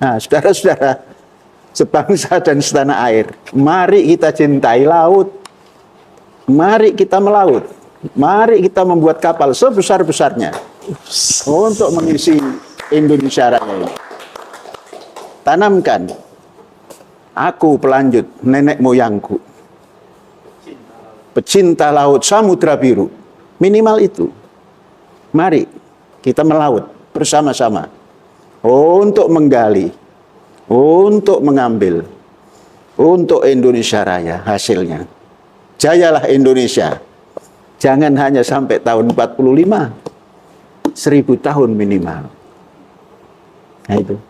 Nah, saudara-saudara, sebangsa dan setanah air, mari kita cintai laut. Mari kita melaut. Mari kita membuat kapal sebesar-besarnya untuk mengisi Indonesia Raya ini. Tanamkan, aku pelanjut nenek moyangku, pecinta laut samudra biru. Minimal itu. Mari kita melaut bersama-sama untuk menggali, untuk mengambil, untuk Indonesia Raya hasilnya. Jayalah Indonesia. Jangan hanya sampai tahun 45, 1000 tahun minimal. Nah itu.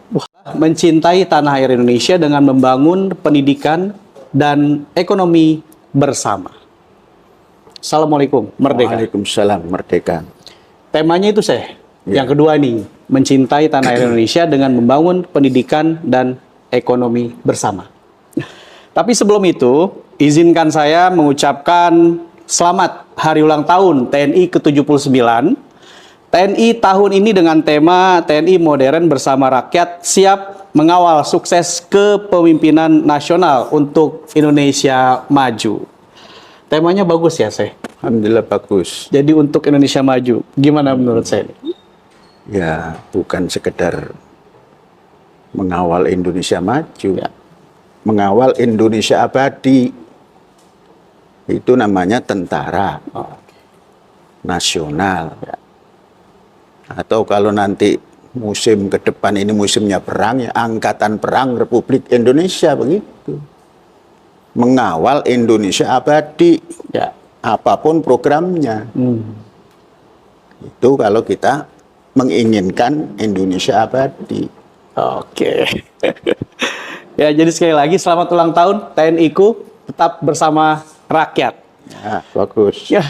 Mencintai tanah air Indonesia dengan membangun pendidikan dan ekonomi bersama. Assalamualaikum, merdeka. Waalaikumsalam, merdeka. Temanya itu yang kedua nih, mencintai tanah air Indonesia dengan membangun pendidikan dan ekonomi bersama. Tapi sebelum itu, izinkan saya mengucapkan selamat hari ulang tahun TNI ke-79. TNI tahun ini dengan tema TNI Modern Bersama Rakyat Siap Mengawal Sukses Kepemimpinan Nasional untuk Indonesia Maju. Temanya bagus ya, Alhamdulillah bagus. Jadi untuk Indonesia Maju, gimana menurut saya? Ya, bukan sekedar mengawal Indonesia maju. Ya. Mengawal Indonesia abadi. Itu namanya tentara nasional. Ya. Atau kalau nanti musim ke depan ini musimnya perang, ya Angkatan Perang Republik Indonesia, begitu. Mengawal Indonesia abadi. Ya. Apapun programnya. Itu kalau kita menginginkan Indonesia abadi. Oke. Ya, jadi sekali lagi selamat ulang tahun TNI-ku, tetap bersama rakyat. Ya, bagus. Ya.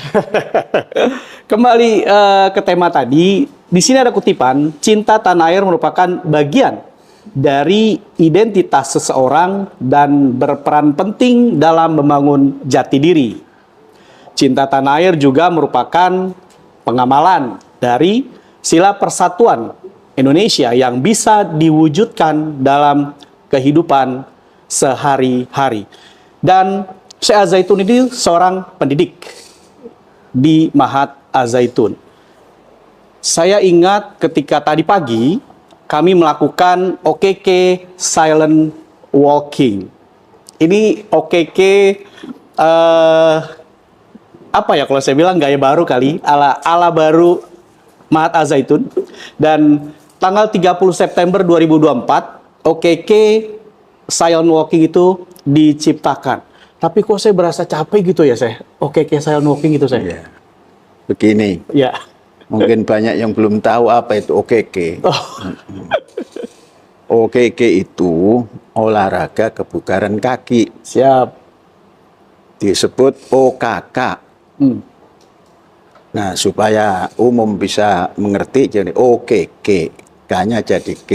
Kembali ke tema tadi, di sini ada kutipan, cinta tanah air merupakan bagian dari identitas seseorang dan berperan penting dalam membangun jati diri. Cinta tanah air juga merupakan pengamalan dari sila persatuan Indonesia yang bisa diwujudkan dalam kehidupan sehari-hari. Dan Syekh Az-Zaitun ini seorang pendidik di Mahat Az-Zaitun. Saya ingat ketika tadi pagi kami melakukan OKK Silent Walking. Ini OKK apa ya kalau saya bilang gaya baru kali, ala baru Mahat Az-Zaitun. Dan tanggal 30 September 2024 OKK Silent Walking itu diciptakan. Tapi kok saya berasa capek gitu ya, OKK Silent Walking itu, Ya. Begini. Ya. Mungkin banyak yang belum tahu apa itu OKK. Oh. OKK itu olahraga kebugaran kaki. Siap. Disebut OKK. Nah, supaya umum bisa mengerti, jadi OKK. K-nya jadi K.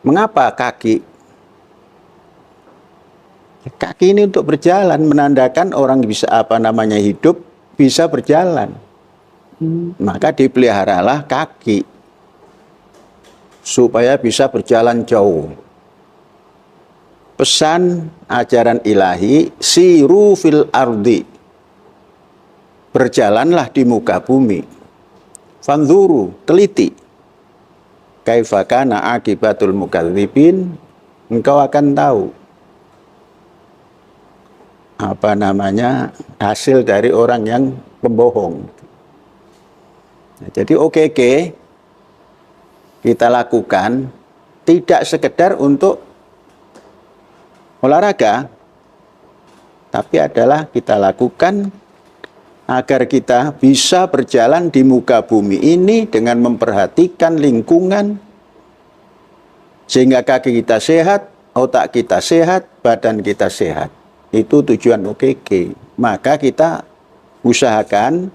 Mengapa kaki? Kaki ini untuk berjalan, menandakan orang bisa hidup, bisa berjalan. Maka dipeliharalah kaki supaya bisa berjalan jauh. Pesan ajaran ilahi, siru fil ardi. Berjalanlah di muka bumi. Fanzuru, teliti. Kaifa kana akibatul mukadzibin, engkau akan tahu hasil dari orang yang pembohong. Nah, jadi OKK kita lakukan tidak sekedar untuk olahraga, tapi adalah kita lakukan agar kita bisa berjalan di muka bumi ini dengan memperhatikan lingkungan, sehingga kaki kita sehat, otak kita sehat, badan kita sehat. Itu tujuan OKK. Maka kita usahakan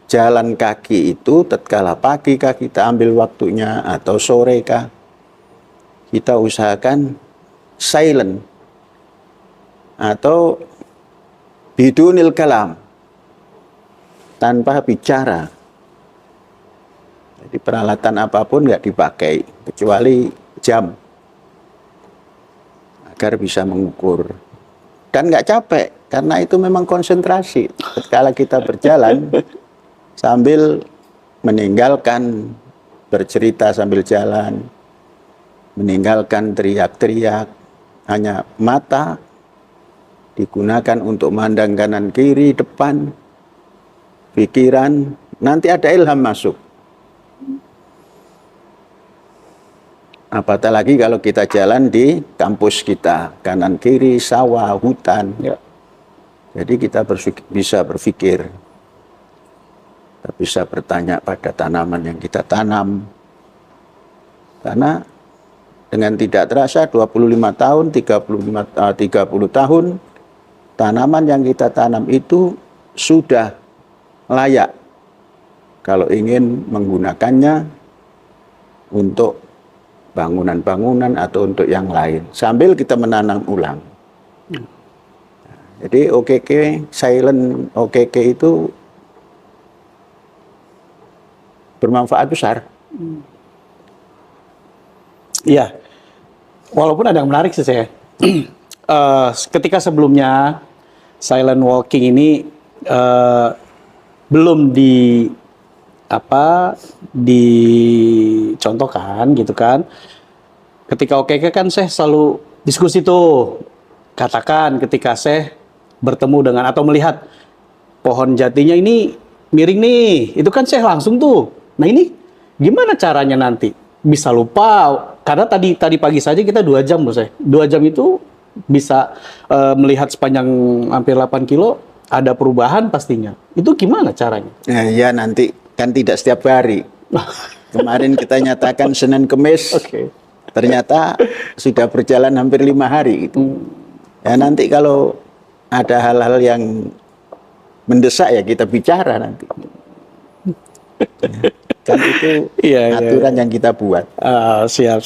jalan kaki itu tatkala pagi kah kita ambil waktunya atau sore kah, kita usahakan silent atau bidunil kalam, tanpa bicara. Jadi peralatan apapun nggak dipakai, kecuali jam, agar bisa mengukur. Dan nggak capek, karena itu memang konsentrasi. Ketika kita berjalan, sambil meninggalkan bercerita sambil jalan, meninggalkan teriak-teriak, hanya mata digunakan untuk memandang kanan kiri, depan, pikiran, nanti ada ilham masuk. Apatah lagi kalau kita jalan di kampus kita, kanan kiri, sawah, hutan. Ya. Jadi kita bisa berpikir, kita bisa bertanya pada tanaman yang kita tanam. Karena dengan tidak terasa 25 tahun, 30 tahun, tanaman yang kita tanam itu sudah layak kalau ingin menggunakannya untuk bangunan-bangunan atau untuk yang lain, sambil kita menanam ulang. Jadi OKK, silent OKK itu bermanfaat besar. Iya, walaupun ada yang menarik sih saya. Ketika sebelumnya silent walking ini belum dicontohkan gitu kan. Ketika OKK kan saya selalu diskusi tuh, katakan ketika saya bertemu dengan atau melihat pohon jatinya ini miring nih, itu kan saya langsung tuh. Nah ini gimana caranya nanti bisa lupa? Karena tadi pagi saja kita 2 jam loh saya. 2 jam itu bisa melihat sepanjang hampir 8 kilo, ada perubahan pastinya. Itu gimana caranya? Nah, ya nanti kan tidak setiap hari. Kemarin kita nyatakan Senin Kemis, ternyata sudah berjalan hampir 5 hari. Ya nanti kalau ada hal-hal yang mendesak ya kita bicara nanti. Ya, kan itu aturan yang kita buat. Siap.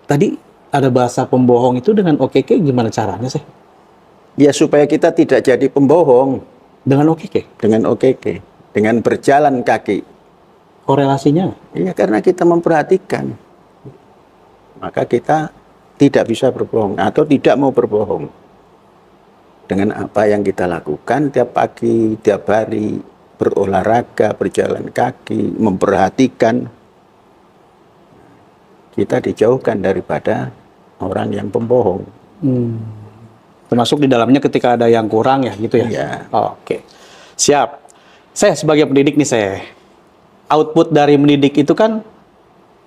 Tadi ada bahasa pembohong itu dengan OKK gimana caranya sih? Ya supaya kita tidak jadi pembohong. Dengan OKK? Dengan OKK. Dengan berjalan kaki. Korelasinya? Iya, karena kita memperhatikan. Maka kita tidak bisa berbohong atau tidak mau berbohong. Dengan apa yang kita lakukan tiap pagi, tiap hari, berolahraga, berjalan kaki, memperhatikan, kita dijauhkan daripada orang yang pembohong. Termasuk di dalamnya ketika ada yang kurang ya gitu ya? Iya. Oke. Siap. Saya sebagai pendidik nih output dari mendidik itu kan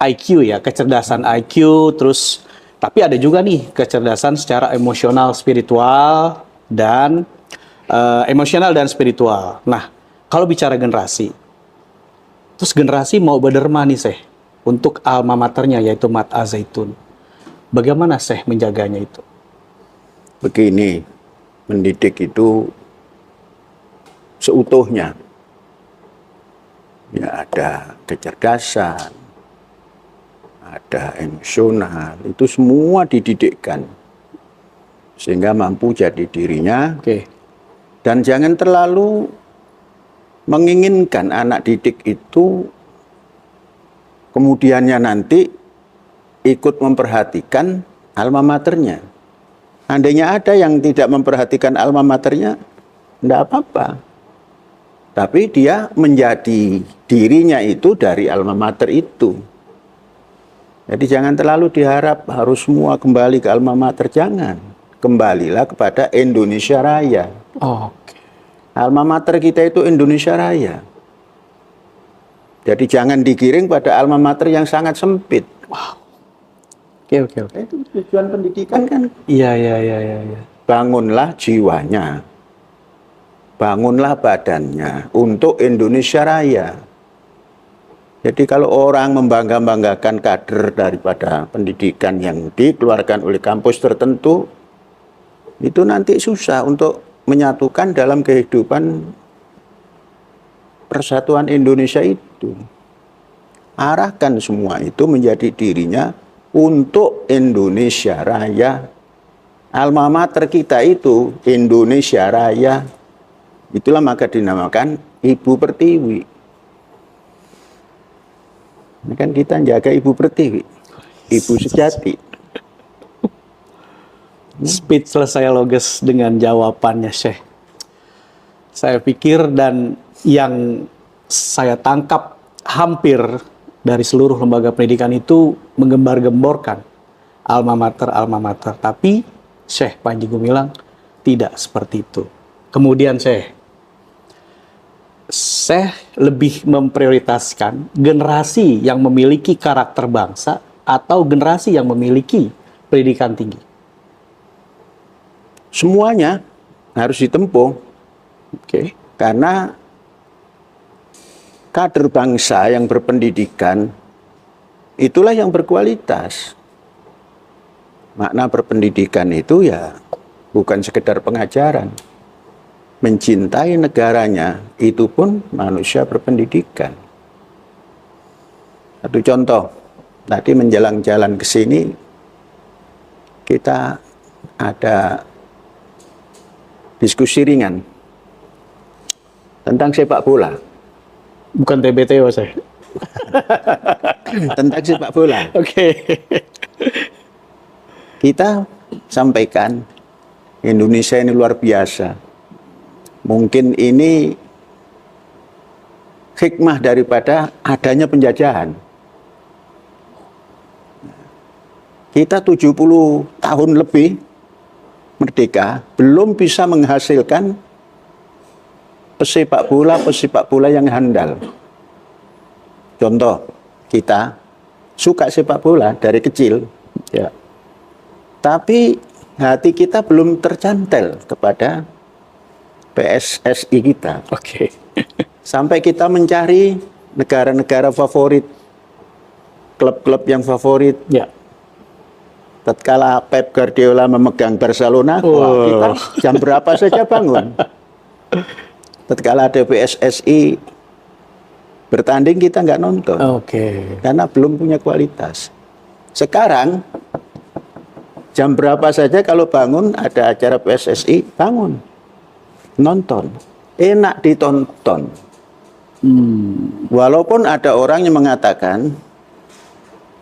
IQ ya, kecerdasan IQ, terus tapi ada juga nih kecerdasan secara emosional, spiritual, dan emosional dan spiritual. Nah, kalau bicara generasi, terus generasi mau berderma nih untuk alma maternya yaitu Mat Al-Zaitun. Bagaimana menjaganya itu? Begini, mendidik itu seutuhnya. Ya ada kecerdasan, ada emosional, itu semua dididikkan. Sehingga mampu jadi dirinya. Dan jangan terlalu menginginkan anak didik itu kemudiannya nanti ikut memperhatikan alma maternya. Andainya ada yang tidak memperhatikan alma maternya, enggak apa-apa. Tapi dia menjadi dirinya itu dari alma mater itu. Jadi jangan terlalu diharap harus semua kembali ke alma mater, jangan. Kembalilah kepada Indonesia Raya. Alma mater kita itu Indonesia Raya. Jadi jangan digiring pada alma mater yang sangat sempit. Oke. Itu tujuan pendidikan kan. Iya. Bangunlah jiwanya. Bangunlah badannya untuk Indonesia Raya. Jadi kalau orang membangga-banggakan kader daripada pendidikan yang dikeluarkan oleh kampus tertentu, itu nanti susah untuk menyatukan dalam kehidupan persatuan Indonesia itu. Arahkan semua itu menjadi dirinya untuk Indonesia Raya. Alma mater kita itu Indonesia Raya. Itulah maka dinamakan Ibu Pertiwi. Ini kan kita jaga Ibu Pertiwi, Ibu sejati. Speechless saya Loges dengan jawabannya, Syekh. Saya pikir dan yang saya tangkap hampir dari seluruh lembaga pendidikan itu menggembar-gemborkan alma mater. Tapi Syekh Panji Gumilang tidak seperti itu. Kemudian Syekh lebih memprioritaskan generasi yang memiliki karakter bangsa atau generasi yang memiliki pendidikan tinggi? Semuanya harus ditempuh. Oke. Karena kader bangsa yang berpendidikan itulah yang berkualitas. Makna berpendidikan itu ya bukan sekedar pengajaran. Mencintai negaranya itu pun manusia berpendidikan. Satu contoh, tadi menjelang jalan ke sini kita ada diskusi ringan tentang sepak bola. Bukan TBTO saya. Tentang sepak bola. Oke. Kita sampaikan Indonesia ini luar biasa. Mungkin ini hikmah daripada adanya penjajahan. Kita 70 tahun lebih merdeka, belum bisa menghasilkan pesepak bola yang handal. Contoh, kita suka sepak bola dari kecil, ya. Tapi hati kita belum tercantel kepada PSSI kita. Oke. Sampai kita mencari negara-negara favorit, klub-klub yang favorit. Ya. Tatkala Pep Guardiola memegang Barcelona, wah, kita jam berapa saja bangun. Tatkala ada PSSI bertanding, kita nggak nonton. Oke. Karena belum punya kualitas. Sekarang, jam berapa saja kalau bangun ada acara PSSI, bangun. Nonton. Enak ditonton. Walaupun ada orang yang mengatakan,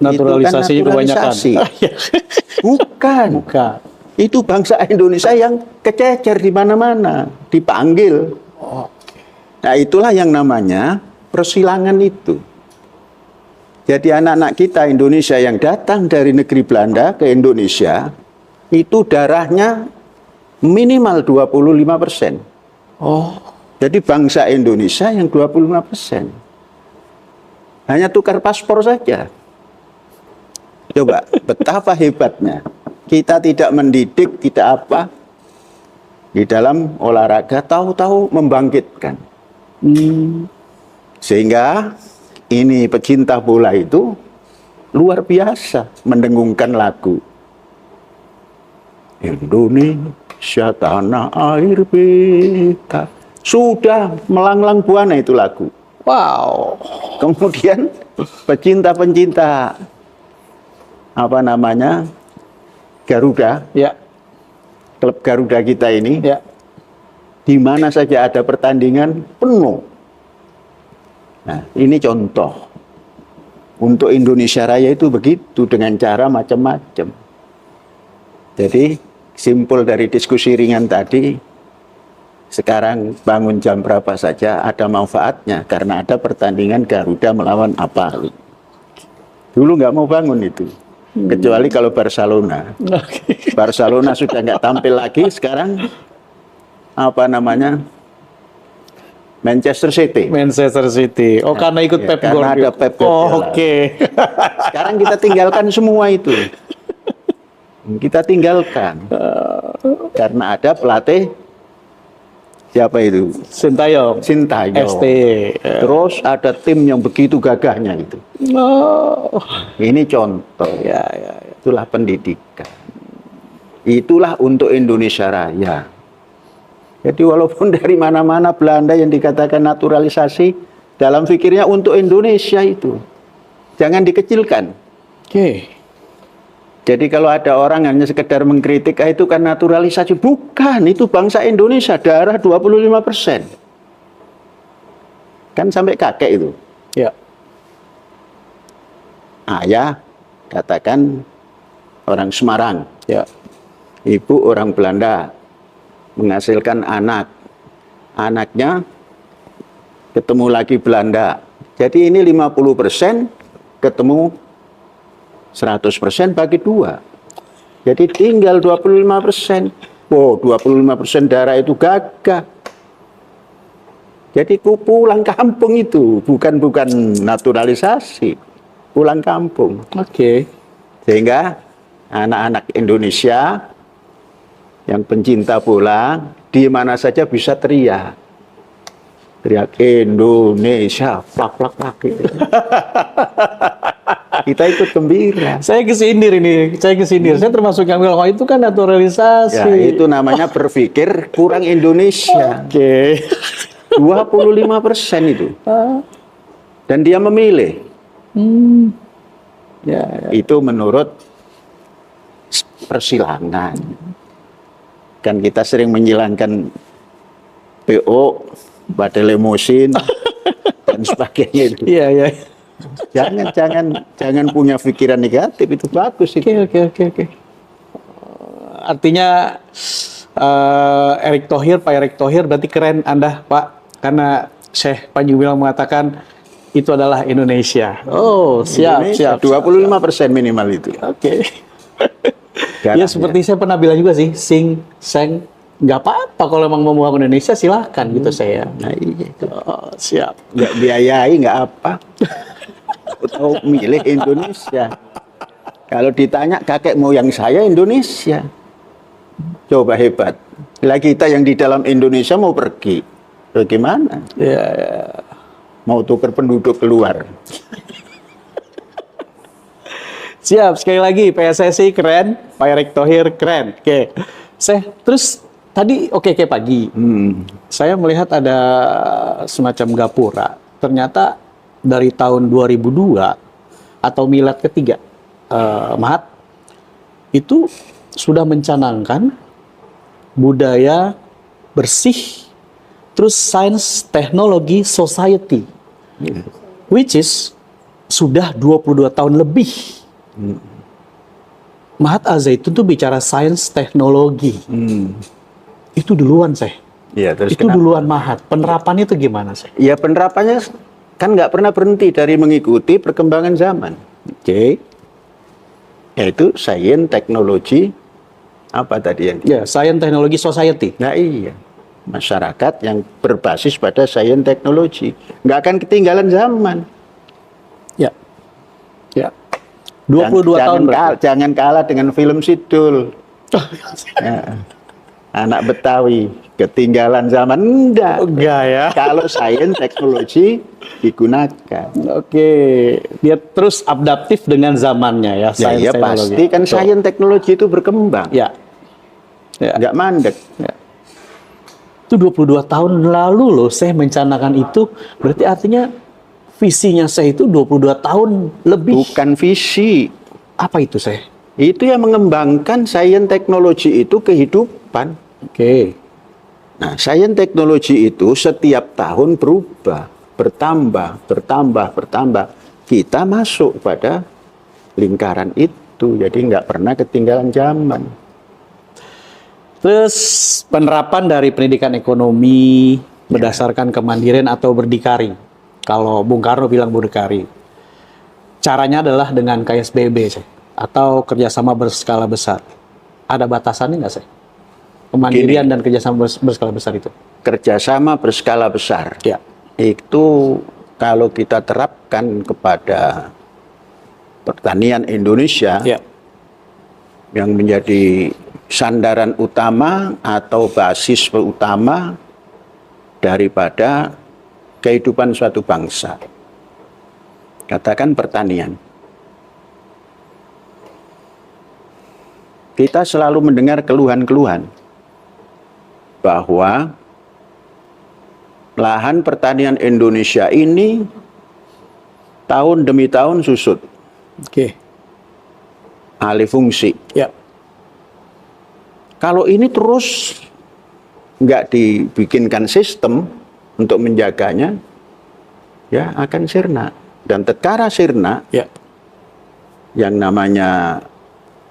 Naturalisasi itu kan kebanyakan. naturalisasi. Bukan. Bukan. Itu bangsa Indonesia yang kececer di mana-mana, dipanggil. Oke. Nah, itulah yang namanya persilangan itu. Jadi anak-anak kita Indonesia yang datang dari negeri Belanda ke Indonesia, itu darahnya minimal 25%. Oh. Jadi bangsa Indonesia yang 25%. Hanya tukar paspor saja. Coba, betapa hebatnya. Kita tidak mendidik, tidak apa. Di dalam olahraga tahu-tahu membangkitkan. Sehingga ini pecinta bola itu luar biasa mendengungkan lagu. Indonesia tanah air beta. Sudah melanglang buana itu lagu. Wow. Kemudian pecinta-pencinta Garuda, Ya. klub Garuda kita ini, Ya. di mana saja ada pertandingan penuh. Nah, ini contoh. Untuk Indonesia Raya itu begitu, dengan cara macam-macam. Jadi, simpul dari diskusi ringan tadi, sekarang bangun jam berapa saja ada manfaatnya, karena ada pertandingan Garuda melawan apa. Dulu nggak mau bangun itu. Kecuali kalau Barcelona. Oke. Barcelona sudah nggak tampil lagi, sekarang Manchester City. Manchester City. Oh, karena ikut Ya, Pep karena Guardiola. ada Pep Guardiola. Oh, oke. Sekarang kita tinggalkan semua itu. Kita tinggalkan. Karena ada pelatih, siapa itu? Sintayong. Sintayong. ST. Terus ada tim yang begitu gagahnya itu. Oh. Ini contoh. Ya. Itulah pendidikan. Itulah untuk Indonesia Raya. Jadi walaupun dari mana-mana Belanda yang dikatakan naturalisasi, dalam pikirnya untuk Indonesia itu. Jangan dikecilkan. Oke. Jadi kalau ada orang hanya sekedar mengkritik, itu kan naturalisasi. Bukan, itu bangsa Indonesia, darah 25%. Kan sampai kakek itu. Ya. Ayah, katakan orang Semarang. Ya. Ibu orang Belanda, menghasilkan anak. Anaknya ketemu lagi Belanda. Jadi ini 50% ketemu 100% bagi 2. Jadi tinggal 25%. Oh, 25% darah itu gagah. Jadi pulang kampung itu, bukan naturalisasi. Pulang kampung. Oke. Sehingga anak-anak Indonesia yang pencinta bola di mana saja bisa teriak. Teriak Indonesia, plak plak plak gitu. Kita ikut gembira. Saya kesindir ini, Saya termasuk yang bilang, oh itu kan naturalisasi. Ya, itu namanya berpikir kurang Indonesia. Oke. 25% itu. Dan dia memilih. Ya. Itu menurut persilangan. Kan kita sering menyilangkan PO, badai lemosin, dan sebagainya itu. Iya. Jangan punya pikiran negatif, itu bagus itu. Oke. Artinya Pak Erick Thohir berarti keren Anda, Pak, karena Syekh Panji Gumilang mengatakan itu adalah Indonesia. Oh, siap. 25% minimal itu. Oke. Ya seperti saya pernah bilang juga sih, seng, nggak apa-apa kalau emang mau membangun Indonesia silahkan gitu saya. Nah iya. Oh, siap. Nggak biayai nggak apa. Tahu milih Indonesia. Kalau ditanya kakek moyang saya Indonesia. Coba hebat. Lah kita yang di dalam Indonesia mau pergi. Bagaimana? Ya. Mau tukar penduduk keluar. Siap, sekali lagi PSSI keren, Pak Erick Thohir keren. Oke. Terus tadi kayak pagi. Saya melihat ada semacam gapura. Ternyata dari tahun 2002 atau milad ketiga, Mahat itu sudah mencanangkan budaya bersih, terus science, teknologi, society, which is sudah 22 tahun lebih. Mahat Al-Zaitun tuh bicara sains teknologi. Itu duluan, saya. Ya, terus itu duluan Mahat. Penerapannya itu gimana, saya? Ya penerapannya kan nggak pernah berhenti dari mengikuti perkembangan zaman. Oke. Yaitu sains teknologi apa tadi yang? Ya, sains teknologi society. Nah iya. Masyarakat yang berbasis pada sains teknologi nggak akan ketinggalan zaman. Ya. 22 tahun jangan kalah dengan film Sidul. Ya. Anak Betawi ketinggalan zaman enggak ya. Kalau sains teknologi digunakan. Oke, dia terus adaptif dengan zamannya ya. Ya pasti kan sains teknologi itu berkembang. Ya. Enggak mandek. Ya. Itu 22 tahun lalu loh saya mencanakan itu, berarti artinya visinya saya itu 22 tahun lebih. Bukan visi. Apa itu saya? Itu yang mengembangkan sains teknologi itu kehidupan. Oke. Nah, sains teknologi itu setiap tahun berubah, bertambah. Kita masuk pada lingkaran itu, jadi nggak pernah ketinggalan zaman. Terus penerapan dari pendidikan ekonomi berdasarkan kemandirian atau berdikari. Kalau Bung Karno bilang berdikari. Caranya adalah dengan KSBB atau kerjasama berskala besar. Ada batasannya nggak sih? Kemandirian dan kerjasama berskala besar itu? Kerjasama berskala besar. Ya. Itu kalau kita terapkan kepada pertanian Indonesia, yang menjadi sandaran utama atau basis utama daripada kehidupan suatu bangsa. Katakan pertanian. Kita selalu mendengar keluhan-keluhan bahwa lahan pertanian Indonesia ini tahun demi tahun susut. Oke. alih fungsi. Ya. Kalau ini terus nggak dibikinkan sistem untuk menjaganya, ya akan sirna. Dan tatkala sirna, Ya. yang namanya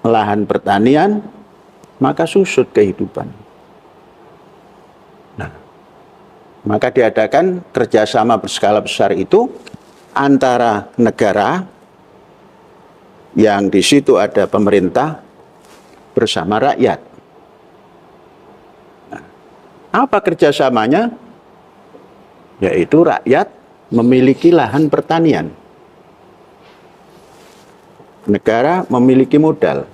lahan pertanian, maka susut kehidupan. Nah, maka diadakan kerjasama berskala besar itu antara negara, yang di situ ada pemerintah, bersama rakyat. Nah, apa kerjasamanya? Yaitu rakyat memiliki lahan pertanian. Negara memiliki modal.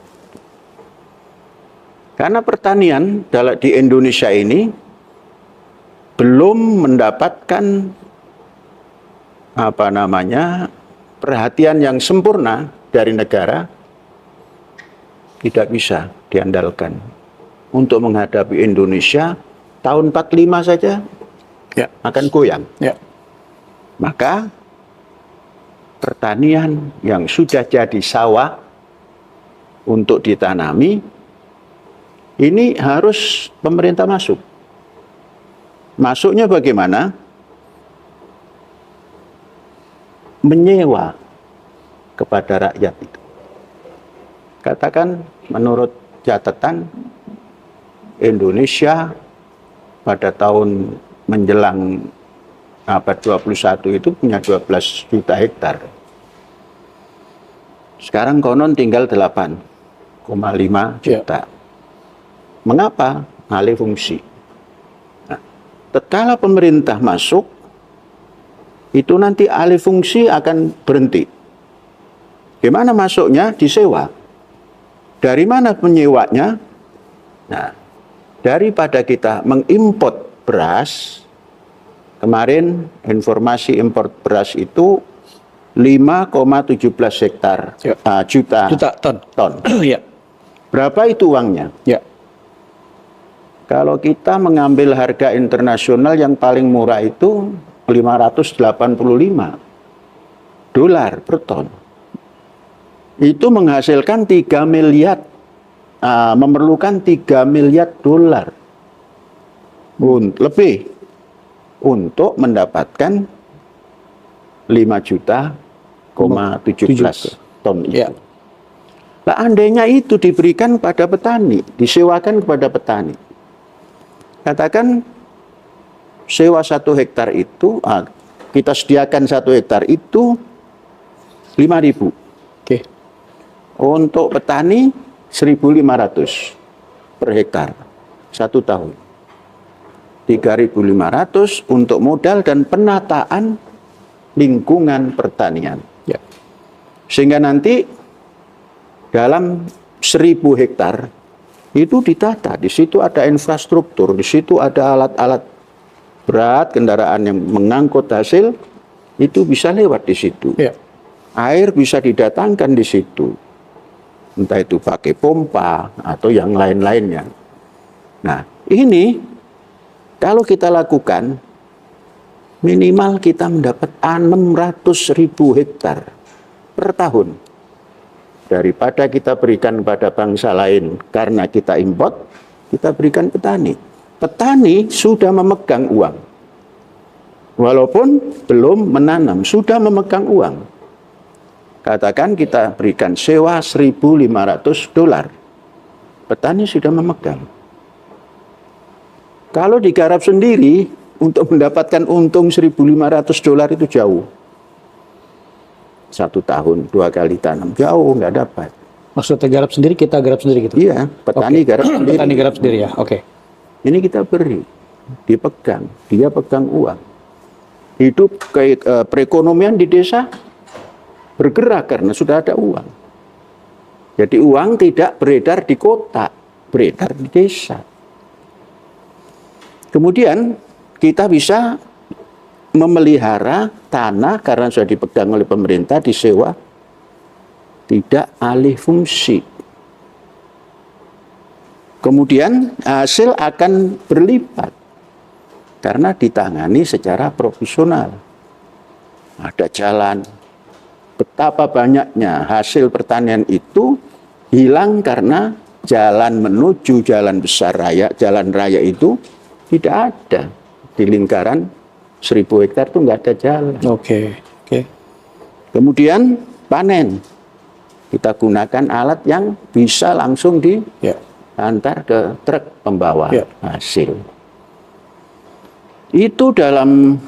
Karena pertanian di Indonesia ini belum mendapatkan perhatian yang sempurna dari negara, tidak bisa diandalkan untuk menghadapi Indonesia tahun 45 saja Ya. akan goyang. Ya. Maka pertanian yang sudah jadi sawah untuk ditanami, ini harus pemerintah masuk. Masuknya bagaimana? Menyewa kepada rakyat itu. Katakan menurut catatan Indonesia pada tahun menjelang abad 21 itu punya 12 juta hektar. Sekarang konon tinggal 8,5 juta. Mengapa? Alih fungsi. Nah, tatkala pemerintah masuk, itu nanti alih fungsi akan berhenti. Gimana masuknya? Disewa. Dari mana penyewanya? Nah, daripada kita mengimport beras, kemarin informasi impor beras itu 5,17 hektar juta ton. Ya. Berapa itu uangnya? Ya. Kalau kita mengambil harga internasional yang paling murah itu 585 dolar per ton. Itu menghasilkan 3 miliar, memerlukan 3 miliar dolar lebih untuk mendapatkan 5,17 ton itu. Ya. Nah, andainya itu diberikan pada petani, disewakan kepada petani. Katakan sewa 1 hektar itu, kita sediakan 1 hektar itu 5.000. Oke. Untuk petani 1.500 per hektar 1 tahun. 3.500 untuk modal dan penataan lingkungan pertanian. Ya. Sehingga nanti dalam 1.000 hektar itu ditata. Di situ ada infrastruktur, di situ ada alat-alat berat, kendaraan yang mengangkut hasil, itu bisa lewat di situ. Ya. Air bisa didatangkan di situ. Entah itu pakai pompa atau yang lain-lainnya. Nah, ini kalau kita lakukan, minimal kita mendapat 600.000 hektar per tahun. Daripada kita berikan pada bangsa lain karena kita import, kita berikan petani. Petani sudah memegang uang. Walaupun belum menanam, sudah memegang uang. Katakan kita berikan sewa 1.500 dolar. Petani sudah memegang. Kalau digarap sendiri, untuk mendapatkan untung 1.500 dolar itu jauh. 1 tahun, 2 kali tanam, jauh nggak dapat. Maksudnya garap sendiri, kita garap sendiri gitu? Iya, petani garap sendiri. Petani garap sendiri ya, oke. Ini kita beri, dipegang, dia pegang uang. Hidup perekonomian di desa bergerak karena sudah ada uang. Jadi uang tidak beredar di kota, beredar di desa. Kemudian kita bisa memelihara tanah karena sudah dipegang oleh pemerintah, disewa, tidak alih fungsi. Kemudian hasil akan berlipat karena ditangani secara profesional. Ada jalan. Betapa banyaknya hasil pertanian itu hilang karena jalan menuju jalan besar raya, jalan raya itu tidak ada. Di lingkaran 1000 hektar itu nggak ada jalan. Oke. Kemudian panen. Kita gunakan alat yang bisa langsung diantar ke truk pembawa hasil. Itu dalam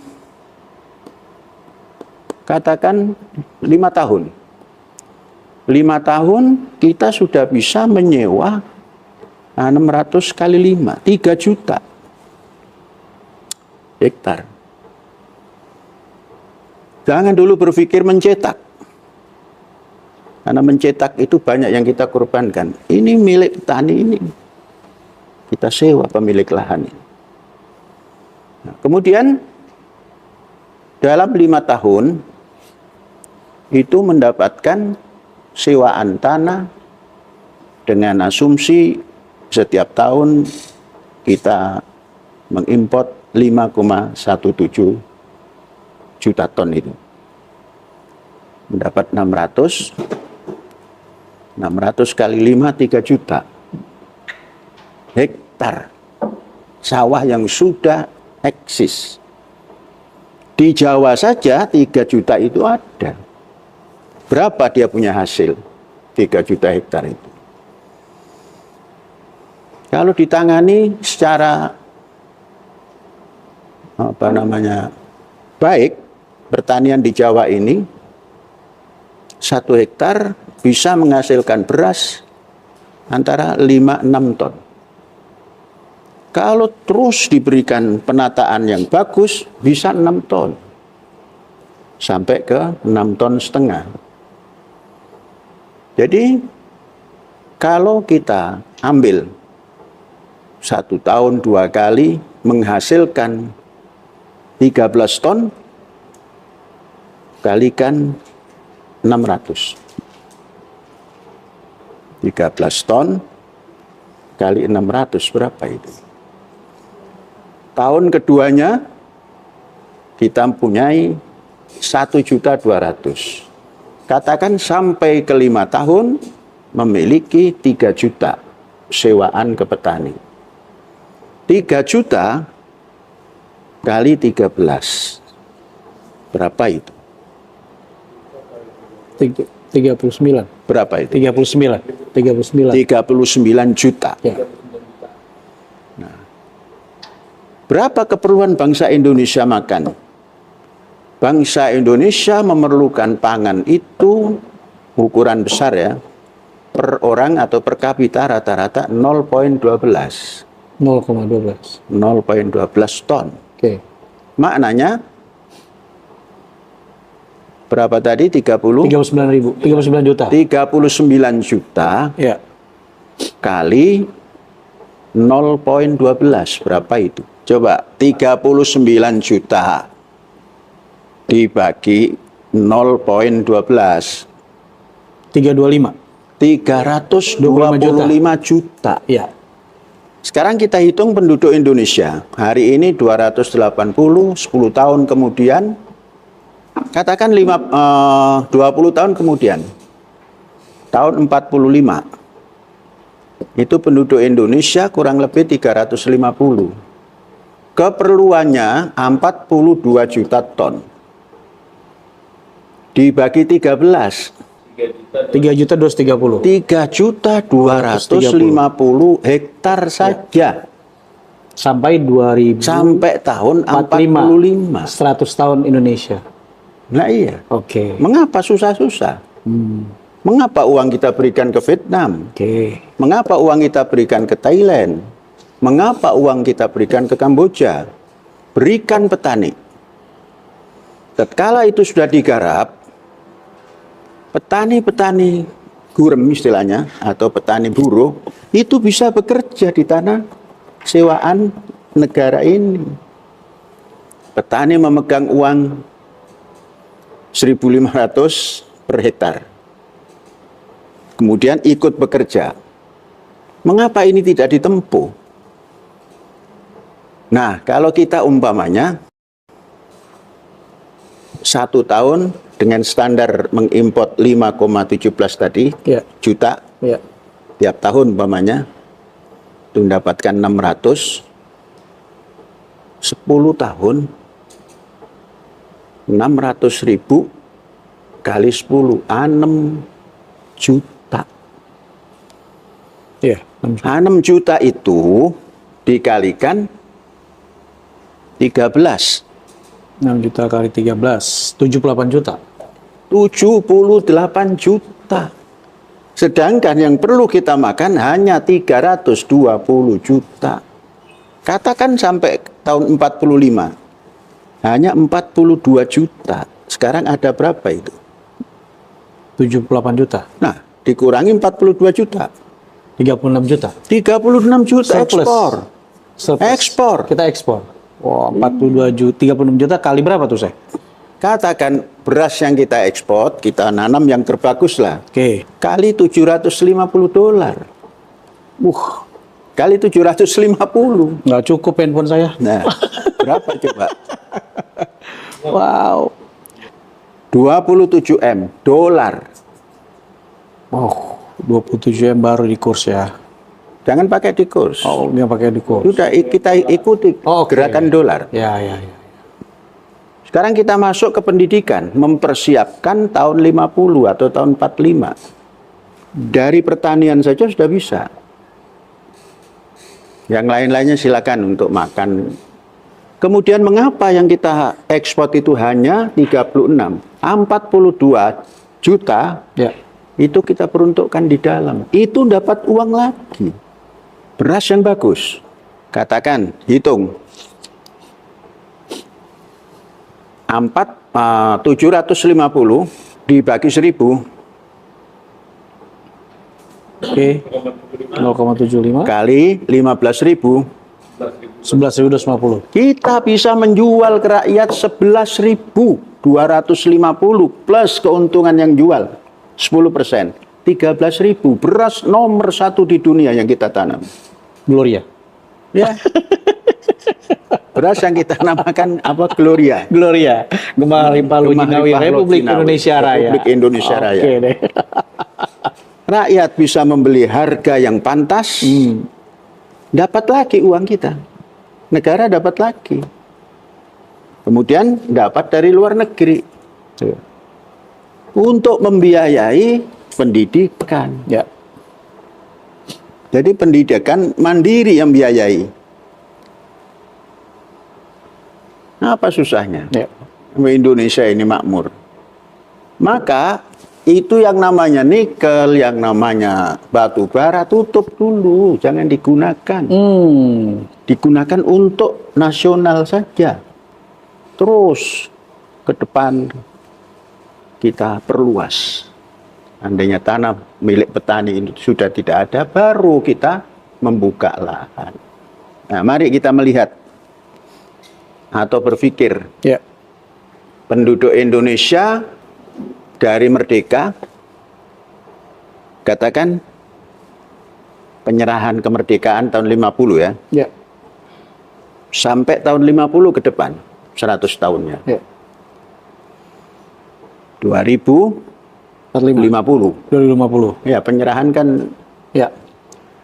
katakan 5 tahun. 5 tahun kita sudah bisa menyewa 600 kali 5, 3 juta hektar. Jangan dulu berpikir mencetak. Karena mencetak itu banyak yang kita korbankan. Ini milik petani ini. Kita sewa pemilik lahan ini. Nah, kemudian dalam 5 tahun itu mendapatkan sewaan tanah dengan asumsi setiap tahun kita mengimport 5,17 juta ton itu. Mendapat 600 kali 5, 3 juta hektar sawah yang sudah eksis. Di Jawa saja 3 juta itu ada. Berapa dia punya hasil 3 juta hektar itu? Kalau ditangani secara baik, pertanian di Jawa ini 1 hektar bisa menghasilkan beras antara 5-6 ton. Kalau terus diberikan penataan yang bagus, bisa 6 ton. Sampai ke 6,5 ton. Jadi, kalau kita ambil 1 tahun 2 kali menghasilkan 13 ton, kalikan 600. 13 ton kali 600 berapa itu? Tahun keduanya kita mempunyai 1.200.000. Katakan sampai ke 5 tahun memiliki 3 juta sewaan ke petani. 3 juta kali 13. Berapa itu? 39. Berapa itu? 39 juta. Ya. Nah, berapa keperluan bangsa Indonesia makan? Bangsa Indonesia memerlukan pangan itu ukuran besar ya, per orang atau per kapita rata-rata 0,12. 0,12 ton. Oke. Maknanya berapa tadi? 39 juta. 39 juta Ya. kali 0,12 berapa itu? Coba 39 juta dibagi 0,12. 325. 325 juta. Ya. Sekarang kita hitung penduduk Indonesia. Hari ini 280, 10 tahun kemudian, katakan 20 tahun kemudian, tahun 45, itu penduduk Indonesia kurang lebih 350. Keperluannya 42 juta ton. Dibagi 13. 3.230. 3.250 hektar saja. Sampai 2000. Sampai tahun 45. 100 tahun Indonesia. Nah iya. Oke. Mengapa susah-susah? Mengapa uang kita berikan ke Vietnam? Oke. Mengapa uang kita berikan ke Thailand? Mengapa uang kita berikan ke Kamboja? Berikan petani. Tatkala itu sudah digarap, petani-petani gurem istilahnya, atau petani buruh, itu bisa bekerja di tanah sewaan negara ini. Petani memegang uang 1.500 per hektar. Kemudian ikut bekerja. Mengapa ini tidak ditempuh? Nah, kalau kita umpamanya 1 tahun dengan standar mengimport 5,17 tadi Ya. juta, Ya. tiap tahun umpamanya itu mendapatkan 600, 10 tahun 600.000 kali 10, 6 juta. Iya, 6 juta. 6 juta itu dikalikan 13. 6 juta kali 13, 78 juta. 78 juta. Sedangkan yang perlu kita makan hanya 320 juta. Katakan sampai tahun 45, hanya 42 juta. Sekarang ada berapa itu? 78 juta. Nah, dikurangi 42 juta. 36 juta. 36 juta Surplus. ekspor. Surplus. Ekspor. Kita ekspor. Wah, 42 juta, 36 juta kali berapa tuh, saya? Katakan beras yang kita ekspor, kita nanam yang terbagus lah. Oke. Kali 750 dolar. Kali 750. Nggak cukup handphone saya. Nah, berapa coba? Wow. 27 M dolar. Oh, 27 M baru di kurs ya. Jangan pakai di kurs. Oh, dia pakai di kurs. Sudah kita ikuti Oke. gerakan dolar. Ya, ya, ya. Sekarang kita masuk ke pendidikan, mempersiapkan tahun 50 atau tahun 45. Dari pertanian saja sudah bisa. Yang lain-lainnya silakan untuk makan. Kemudian mengapa yang kita ekspor itu hanya 36? 42 juta Ya. itu kita peruntukkan di dalam. Itu dapat uang lagi. Beras yang bagus. Katakan, hitung. 750 dibagi 1000 Oke. 0,75 kali 15.000. 11.250. Kita bisa menjual ke rakyat 11.250 plus keuntungan yang jual 10%. 13.000 beras nomor 1 di dunia yang kita tanam. Gloria. Ya. Beras yang kita namakan apa? Gloria. Gloria. Gemah Limpah Lujinawi Republik Jinawi. Indonesia Raya. Republik Indonesia Raya. Oke deh. Rakyat bisa membeli harga yang pantas, dapat lagi uang kita. Negara dapat lagi. Kemudian dapat dari luar negeri. Untuk membiayai pendidikan. Ya. Jadi pendidikan mandiri yang biayai. Apa susahnya? Ya. Indonesia ini makmur. Maka itu yang namanya nikel, yang namanya batu bara tutup dulu, jangan digunakan. Digunakan untuk nasional saja. Terus ke depan kita perluas. Andainya tanah milik petani ini sudah tidak ada, baru kita membuka lahan. Nah, mari kita melihat atau berpikir. Ya. Penduduk Indonesia dari merdeka, katakan penyerahan kemerdekaan tahun 50 ya. Ya. Sampai tahun 50 ke depan, 100 tahunnya. Ya. 2050. 2050. Ya, penyerahan kan. Ya.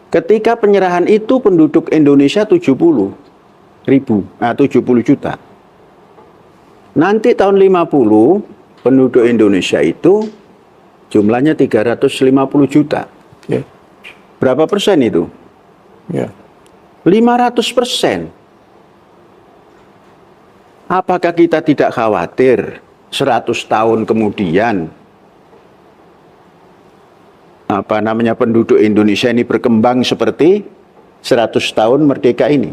Ketika penyerahan itu penduduk Indonesia 70 juta. Nanti tahun 50 penduduk Indonesia itu jumlahnya 350 juta. Ya. Berapa persen itu? Ya. 500%. Apakah kita tidak khawatir 100 tahun kemudian penduduk Indonesia ini berkembang seperti 100 tahun merdeka ini?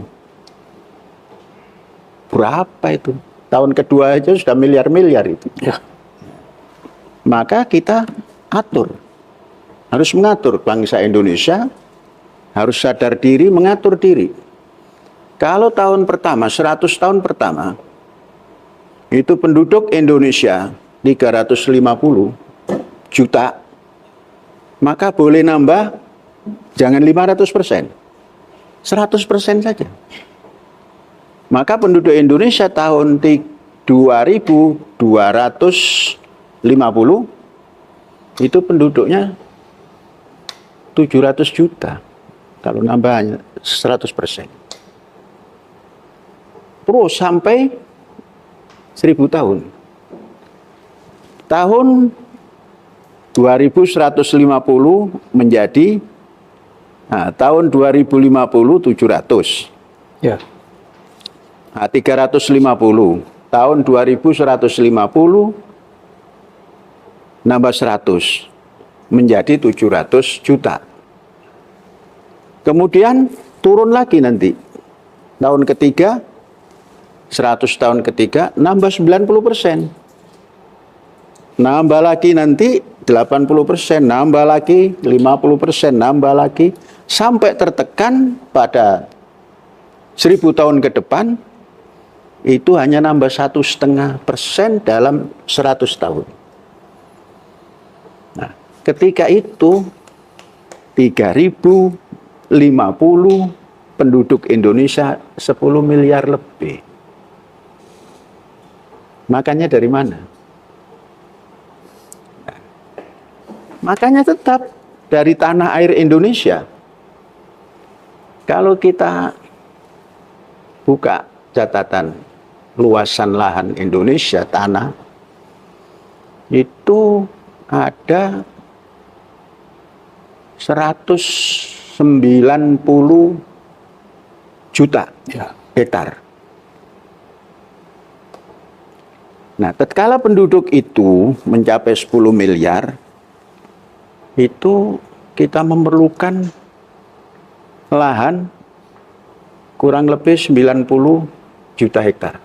Berapa itu? Tahun kedua aja sudah miliar-miliar itu. Ya. Maka kita atur. Harus mengatur bangsa Indonesia, harus sadar diri, mengatur diri. Kalau tahun pertama, 100 tahun pertama, itu penduduk Indonesia 350 juta, maka boleh nambah, jangan 500%, 100% saja. Maka penduduk Indonesia tahun 2250 itu penduduknya 700 juta. Kalau nambahnya 100%. Terus sampai 1000 tahun. Tahun 2150 menjadi tahun 2050 700. Ya. 350. Tahun 2150 nambah 100 menjadi 700 juta. Kemudian turun lagi nanti. Tahun ketiga 100 tahun ketiga nambah 90%. Nambah lagi nanti 80%, nambah lagi 50%, nambah lagi sampai tertekan pada 1000 tahun ke depan itu hanya nambah 1,5% dalam 100 tahun. Nah, ketika itu 3050 penduduk Indonesia 10 miliar lebih. Makanya dari mana? Nah, makanya tetap dari tanah air Indonesia. Kalau kita buka catatan luasan lahan Indonesia, tanah, itu ada 190 juta hektar. Nah, tatkala penduduk itu mencapai 10 miliar, itu kita memerlukan lahan kurang lebih 90 juta hektar.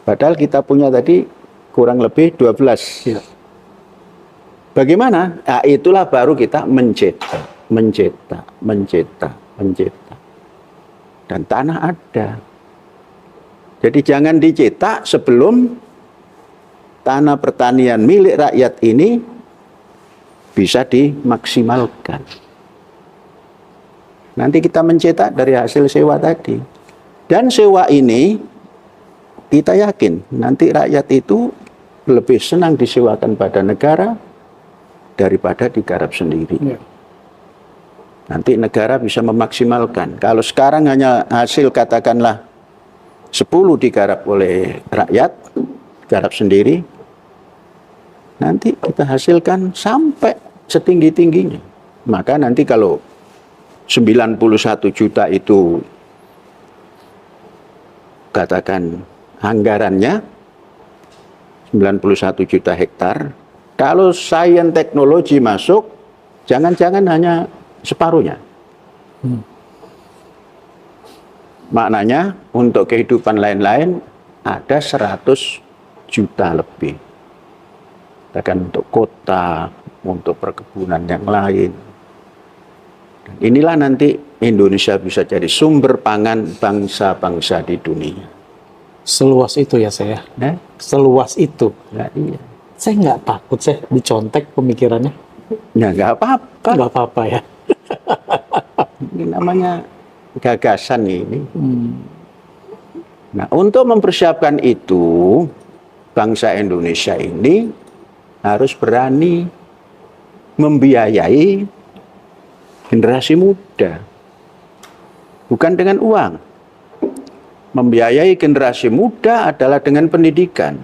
Padahal kita punya tadi kurang lebih 12. Ya. Bagaimana? Nah, itulah baru kita mencetak. Dan tanah ada. Jadi jangan dicetak sebelum tanah pertanian milik rakyat ini bisa dimaksimalkan. Nanti kita mencetak dari hasil sewa tadi. Dan sewa ini kita yakin nanti rakyat itu lebih senang disewakan pada negara daripada digarap sendiri. Ya. Nanti negara bisa memaksimalkan. Kalau sekarang hanya hasil katakanlah 10 digarap oleh rakyat, garap sendiri, nanti kita hasilkan sampai setinggi-tingginya. Maka nanti kalau 91 juta itu katakan anggarannya 91 juta hektar, kalau sains teknologi masuk, jangan-jangan hanya separuhnya. Maknanya untuk kehidupan lain-lain ada 100 juta lebih. Katakan untuk kota, untuk perkebunan yang lain. Dan inilah nanti Indonesia bisa jadi sumber pangan bangsa-bangsa di dunia. Seluas itu ya saya. Seluas itu. Nah, iya. Saya nggak takut saya dicontek pemikirannya. Ya nggak apa-apa. Nggak apa-apa ya. Ini namanya gagasan ini. Nah, untuk mempersiapkan itu, bangsa Indonesia ini harus berani membiayai generasi muda. Bukan dengan uang. Membiayai generasi muda adalah dengan pendidikan.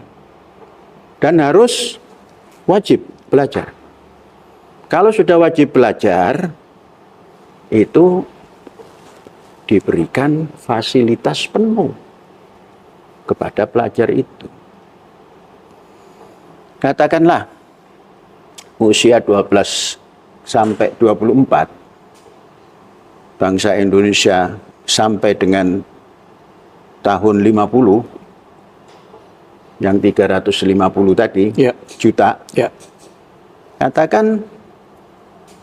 Dan harus wajib belajar. Kalau sudah wajib belajar, itu diberikan fasilitas penuh kepada pelajar itu. Katakanlah usia 12 sampai 24, bangsa Indonesia sampai dengan tahun 50, yang 350 tadi, juta, katakan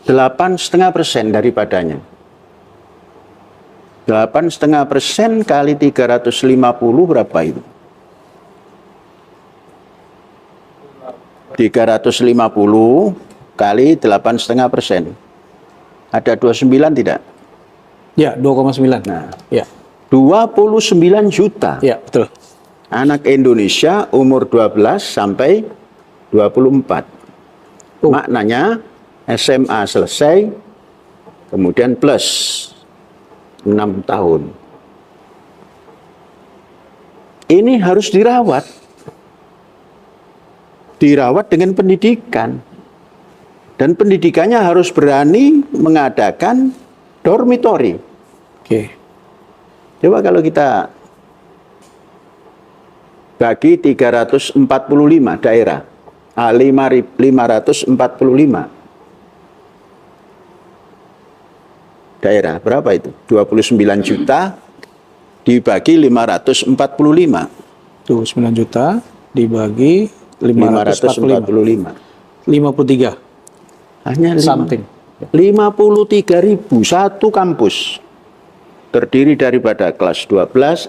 8,5% daripadanya. 8,5% kali 350 berapa itu? 350 kali 8,5%. Ada 29 tidak? Ya, 2,9. Nah, ya. 29 juta. Ya, betul. Anak Indonesia umur 12 sampai 24. Maknanya SMA selesai, kemudian plus 6 tahun. Ini harus dirawat. Dirawat dengan pendidikan. Dan pendidikannya harus berani mengadakan dormitory. Oke. Coba kalau kita bagi 345 daerah, 545 daerah, berapa itu? 29 juta dibagi 545. 29 juta dibagi 545. 53. Hanya Something. 53.000 satu kampus. Terdiri daripada kelas 12,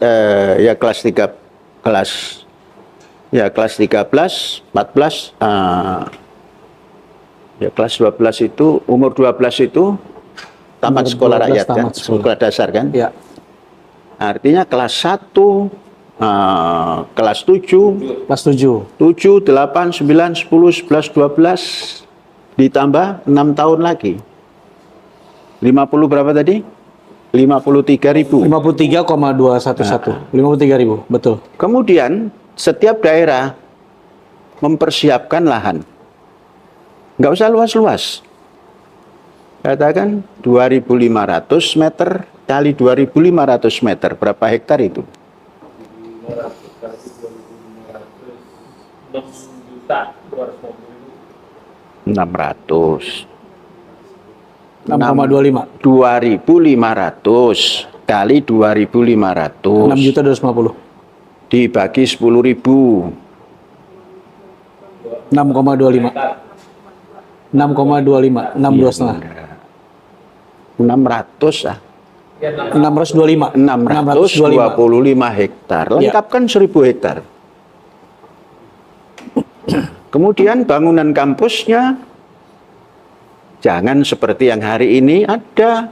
kelas 3, kelas 13, 14, kelas 12 itu, umur 12 itu tamat Umur sekolah 12 rakyat kan, tamat sekolah dasar kan. Ya. Artinya kelas 1, kelas 7, Kelas 7. 7, 8, 9, 10, 11, 12, ditambah 6 tahun lagi. 50 berapa tadi? 53.000. 53,211. 53.000, betul. Kemudian setiap daerah mempersiapkan lahan. Nggak usah luas-luas. Katakan 2.500 meter kali 2.500 meter. Berapa hektar itu? 600. 6,25. 2.500 kali 2.500 6.250. dibagi 10.000. 6,25. 6,25. 62,5. 600 ah. 625. 625 hektar. Lengkapkan 1.000 hektar. Kemudian bangunan kampusnya jangan seperti yang hari ini ada.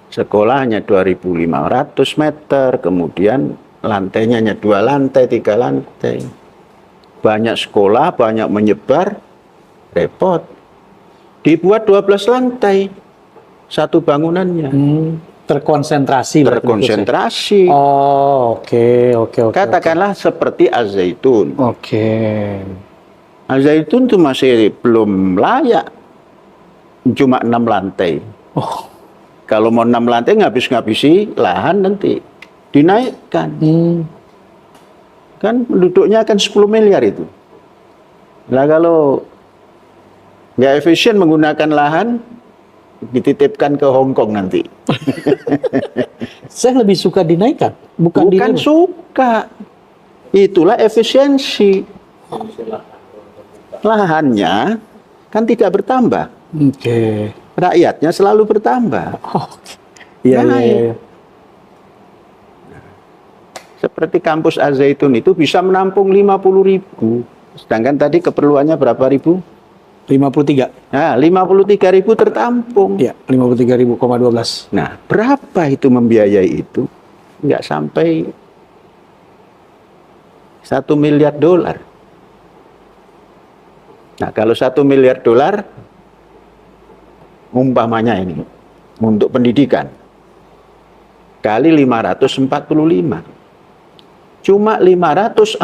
Sekolahnya 2.500 meter, kemudian lantainya hanya 2 lantai, 3 lantai. Banyak sekolah, banyak menyebar, repot. Dibuat 12 lantai, satu bangunannya. Terkonsentrasi. Terkonsentrasi. Oh, oke. Katakanlah seperti Al-Zaitun. Oke. Al-Zaitun itu masih belum layak. Cuma 6 lantai. Oh. Kalau mau 6 lantai ngabis-ngabisi lahan nanti dinaikkan. Kan penduduknya akan 10 miliar itu. Nah kalau nggak efisien menggunakan lahan, dititipkan ke Hong Kong nanti. Saya lebih suka dinaikkan, bukan suka. Itulah efisiensi. Lahannya kan tidak bertambah. Oke. Rakyatnya selalu bertambah. Iya. Seperti kampus Al-Zaitun itu bisa menampung 50.000. Sedangkan tadi keperluannya berapa ribu? 53. Nah, 53.000 tertampung. Ya, 53.000,12. Nah, berapa itu membiayai itu? Nggak sampai 1 miliar dolar. Nah, kalau 1 miliar dolar, umpamanya ini, untuk pendidikan, kali 545. Cuma 545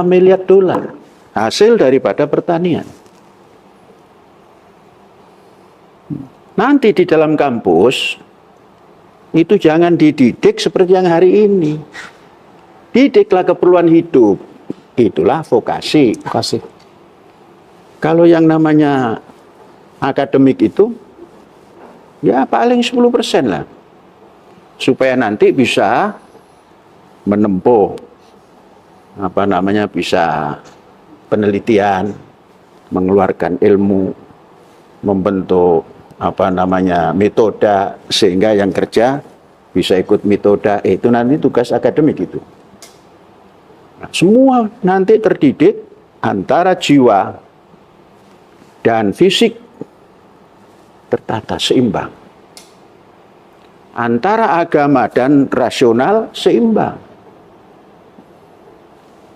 miliar dolar hasil daripada pertanian. Nanti di dalam kampus, itu jangan dididik seperti yang hari ini. Didiklah keperluan hidup. Itulah vokasi. Kalau yang namanya akademik itu, ya paling 10% lah. Supaya nanti bisa menempuh, bisa penelitian, mengeluarkan ilmu, membentuk metode, sehingga yang kerja bisa ikut metode. Itu nanti tugas akademik itu. Nah, semua nanti terdidik antara jiwa dan fisik tertata seimbang. Antara agama dan rasional seimbang.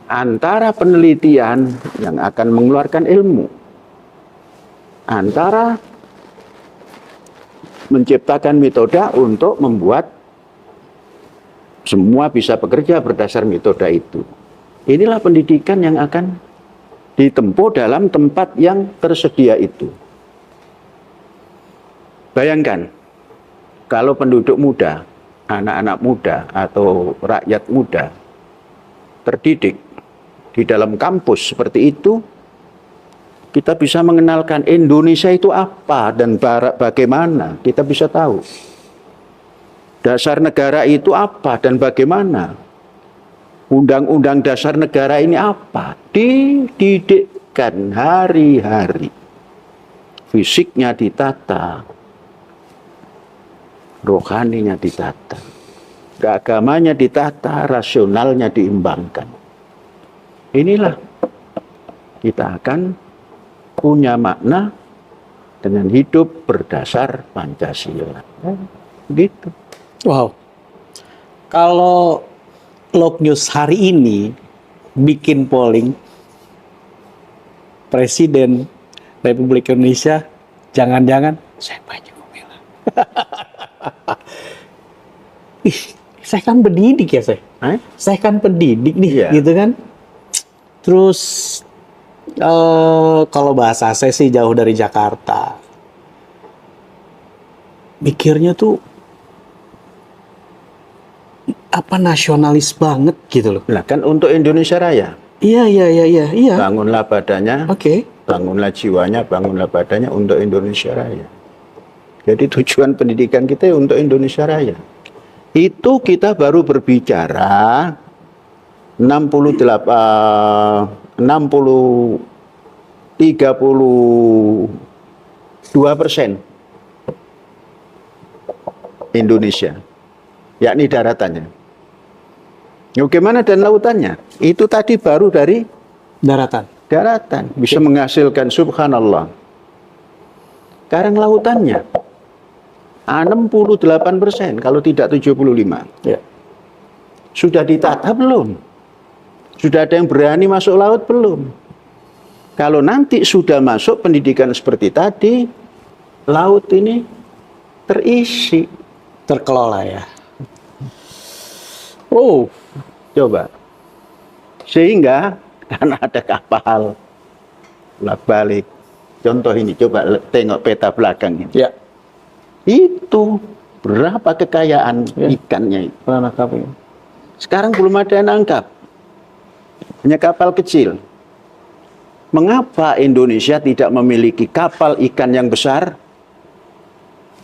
Antara penelitian yang akan mengeluarkan ilmu, antara menciptakan metode untuk membuat semua bisa bekerja berdasar metode itu. Inilah pendidikan yang akan ditempuh dalam tempat yang tersedia itu. Bayangkan, kalau penduduk muda, anak-anak muda atau rakyat muda terdidik di dalam kampus seperti itu, kita bisa mengenalkan Indonesia itu apa dan bagaimana, kita bisa tahu. Dasar negara itu apa dan bagaimana. Undang-undang dasar negara ini apa? Dididikkan hari-hari. Fisiknya ditata, rohaninya ditata, keagamanya ditata, rasionalnya diimbangkan. Inilah kita akan punya makna dengan hidup berdasar Pancasila. Gitu. Wow. Kalau Log News hari ini bikin polling Presiden Republik Indonesia, jangan-jangan saya Panji Gumilang. Saya kan pendidik ya, saya kan pendidik nih, gitu kan. Terus kalau bahasa saya sih jauh dari Jakarta, mikirnya tuh apa nasionalis banget gitu loh. Nah, kan untuk Indonesia Raya. Iya. Bangunlah badannya, bangunlah jiwanya, bangunlah badannya untuk Indonesia Raya. Jadi tujuan pendidikan kita untuk Indonesia Raya. Itu kita baru berbicara 32% Indonesia, yakni daratannya. Bagaimana dan lautannya? Itu tadi baru dari daratan bisa menghasilkan subhanallah. Sekarang lautannya 68%, kalau tidak 75%. Ya. Sudah ditata belum? Sudah ada yang berani masuk laut belum? Kalau nanti sudah masuk pendidikan seperti tadi, laut ini terisi, terkelola ya. Oh, coba. Sehingga karena ada kapal bolak-balik. Contoh ini, coba tengok peta belakang ini. Ya. Itu berapa kekayaan ikannya itu. Sekarang belum ada yang nangkap. Hanya kapal kecil. Mengapa Indonesia tidak memiliki kapal ikan yang besar?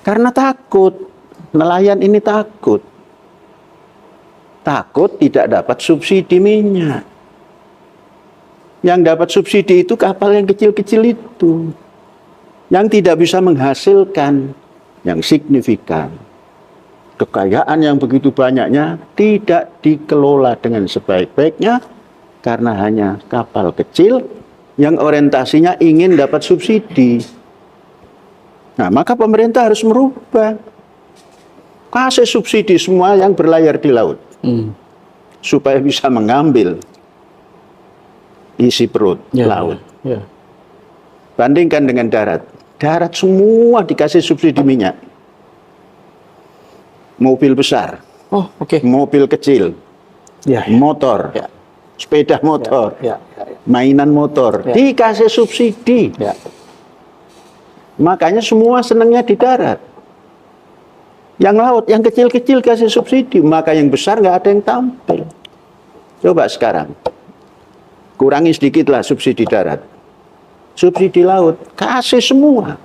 Karena takut. Nelayan ini takut. Takut tidak dapat subsidi minyak. Yang dapat subsidi itu kapal yang kecil-kecil itu. Yang tidak bisa menghasilkan yang signifikan. Kekayaan yang begitu banyaknya tidak dikelola dengan sebaik-baiknya karena hanya kapal kecil yang orientasinya ingin dapat subsidi. Nah, maka pemerintah harus merubah. Kasih subsidi semua yang berlayar di laut. Supaya bisa mengambil isi perut laut. Ya. Bandingkan dengan darat. Darat semua dikasih subsidi minyak. Mobil besar. Mobil kecil. Motor. Sepeda motor. Mainan motor. Dikasih subsidi. Makanya semua senangnya di darat. Yang laut, yang kecil-kecil kasih subsidi. Maka yang besar nggak ada yang tampil. Coba sekarang. Kurangi sedikitlah subsidi darat. Subsidi laut, kasih semua.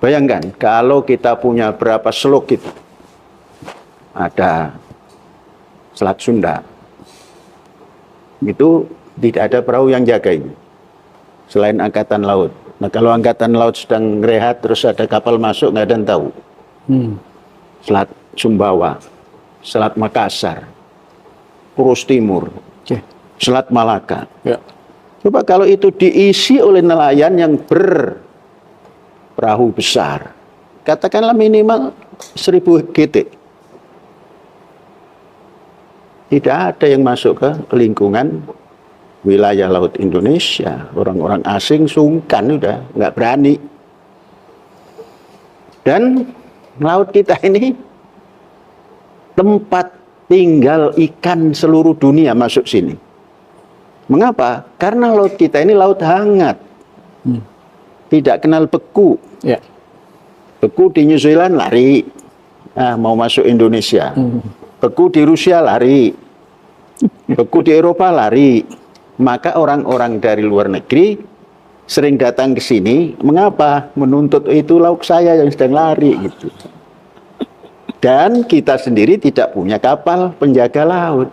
Bayangkan, kalau kita punya berapa seluk itu. Ada Selat Sunda. Itu tidak ada perahu yang jaga ini. Selain angkatan laut. Nah, kalau angkatan laut sedang rehat, terus ada kapal masuk, nggak ada yang tahu. Selat Sumbawa, Selat Makassar, Kurus Timur, Selat Malaka. Coba kalau itu diisi oleh nelayan yang berperahu besar, katakanlah minimal 1000 GT. Tidak ada yang masuk ke lingkungan wilayah laut Indonesia. Orang-orang asing sungkan, udah nggak berani. Dan laut kita ini tempat tinggal ikan seluruh dunia masuk sini. Mengapa? Karena laut kita ini laut hangat. Tidak kenal beku. Ya. Beku di New Zealand lari. Mau masuk Indonesia. Beku di Rusia lari. Beku di Eropa lari. Maka orang-orang dari luar negeri sering datang ke sini. Mengapa? Menuntut itu lauk saya yang sedang lari gitu. Dan kita sendiri tidak punya kapal penjaga laut.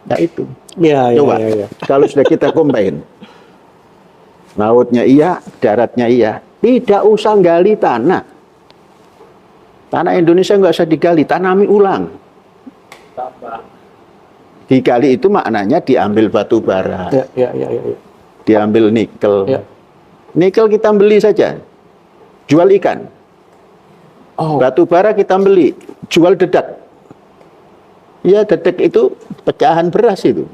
Nah itu. Ya, Coba, ya. kalau sudah kita combine. Lautnya iya, daratnya iya. Tidak usah gali tanah. Tanah Indonesia nggak usah digali, tanami ulang. Digali itu maknanya diambil batu bara. Ya. Diambil nikel. Ya. Nikel kita beli saja. Jual ikan. Oh. Batu bara kita beli, jual dedak. Ya, dedak itu pecahan beras itu.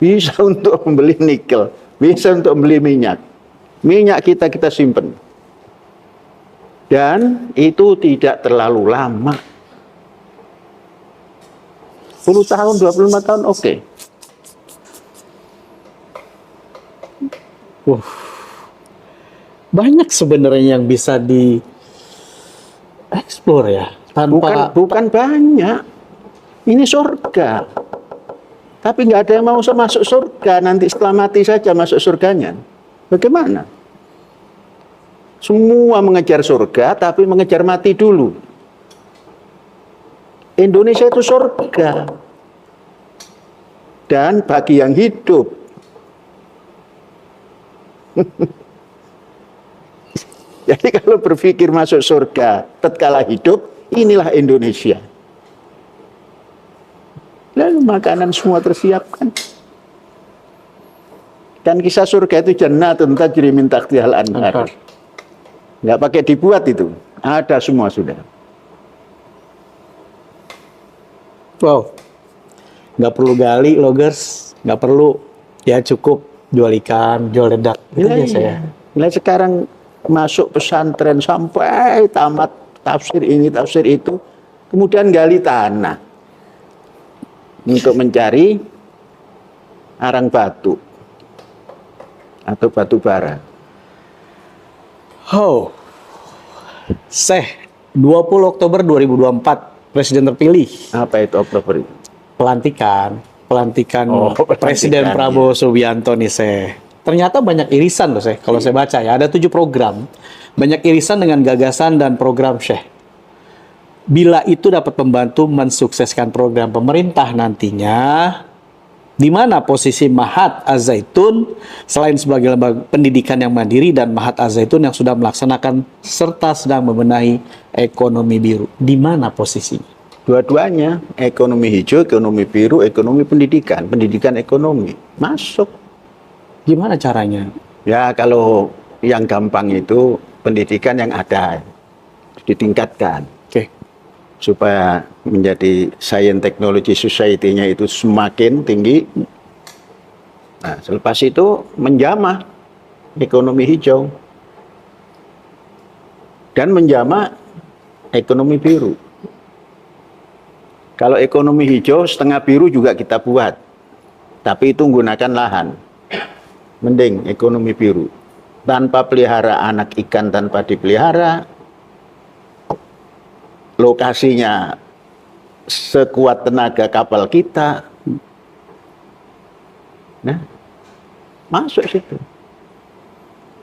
Bisa untuk membeli nikel, bisa untuk membeli minyak. Minyak kita simpan. Dan itu tidak terlalu lama. 10 tahun, 25 tahun, oke. Banyak sebenarnya yang bisa dieksplor ya. Bukan banyak. Ini surga. Tapi nggak ada yang mau masuk surga. Nanti setelah mati saja masuk surganya. Bagaimana? Semua mengejar surga, tapi mengejar mati dulu. Indonesia itu surga. Dan bagi yang hidup. Jadi kalau berpikir masuk surga tatkala hidup, inilah Indonesia. Lalu makanan semua tersiapkan. Kan kisah surga itu jannatun tajri min tahtihal anhar. Nggak pakai dibuat itu. Ada semua sudah. Wow. Nggak perlu gali, logers. Nggak perlu. Ya cukup jual ikan, jual dedak. Itu biasa ya. Nah sekarang masuk pesantren sampai tamat tafsir ini, tafsir itu. Kemudian gali tanah. Untuk mencari arang batu atau batu bara. Syekh, 20 Oktober 2024 Presiden terpilih. Apa itu Oktober itu? Pelantikan pelantikan, Presiden Prabowo Subianto nih, Syekh. Ternyata banyak irisan loh, Syekh. Kalau saya baca ya, ada 7 program. Banyak irisan dengan gagasan dan program Syekh. Bila itu dapat membantu mensukseskan program pemerintah nantinya, di mana posisi Mahat Az-Zaitun selain sebagai lembaga pendidikan yang mandiri dan Mahat Az-Zaitun yang sudah melaksanakan serta sedang membenahi ekonomi biru. Di mana posisinya? Dua-duanya, ekonomi hijau, ekonomi biru, ekonomi pendidikan, pendidikan ekonomi. Masuk. Gimana caranya? Ya kalau yang gampang itu pendidikan yang ada, ditingkatkan. Oke. Supaya menjadi science technology society-nya itu semakin tinggi. Nah, selepas itu menjamah ekonomi hijau dan menjamah ekonomi biru. Kalau ekonomi hijau setengah biru juga kita buat, tapi itu menggunakan lahan. Mending ekonomi biru. Tanpa pelihara anak ikan, tanpa dipelihara, lokasinya sekuat tenaga kapal kita. Nah, masuk situ.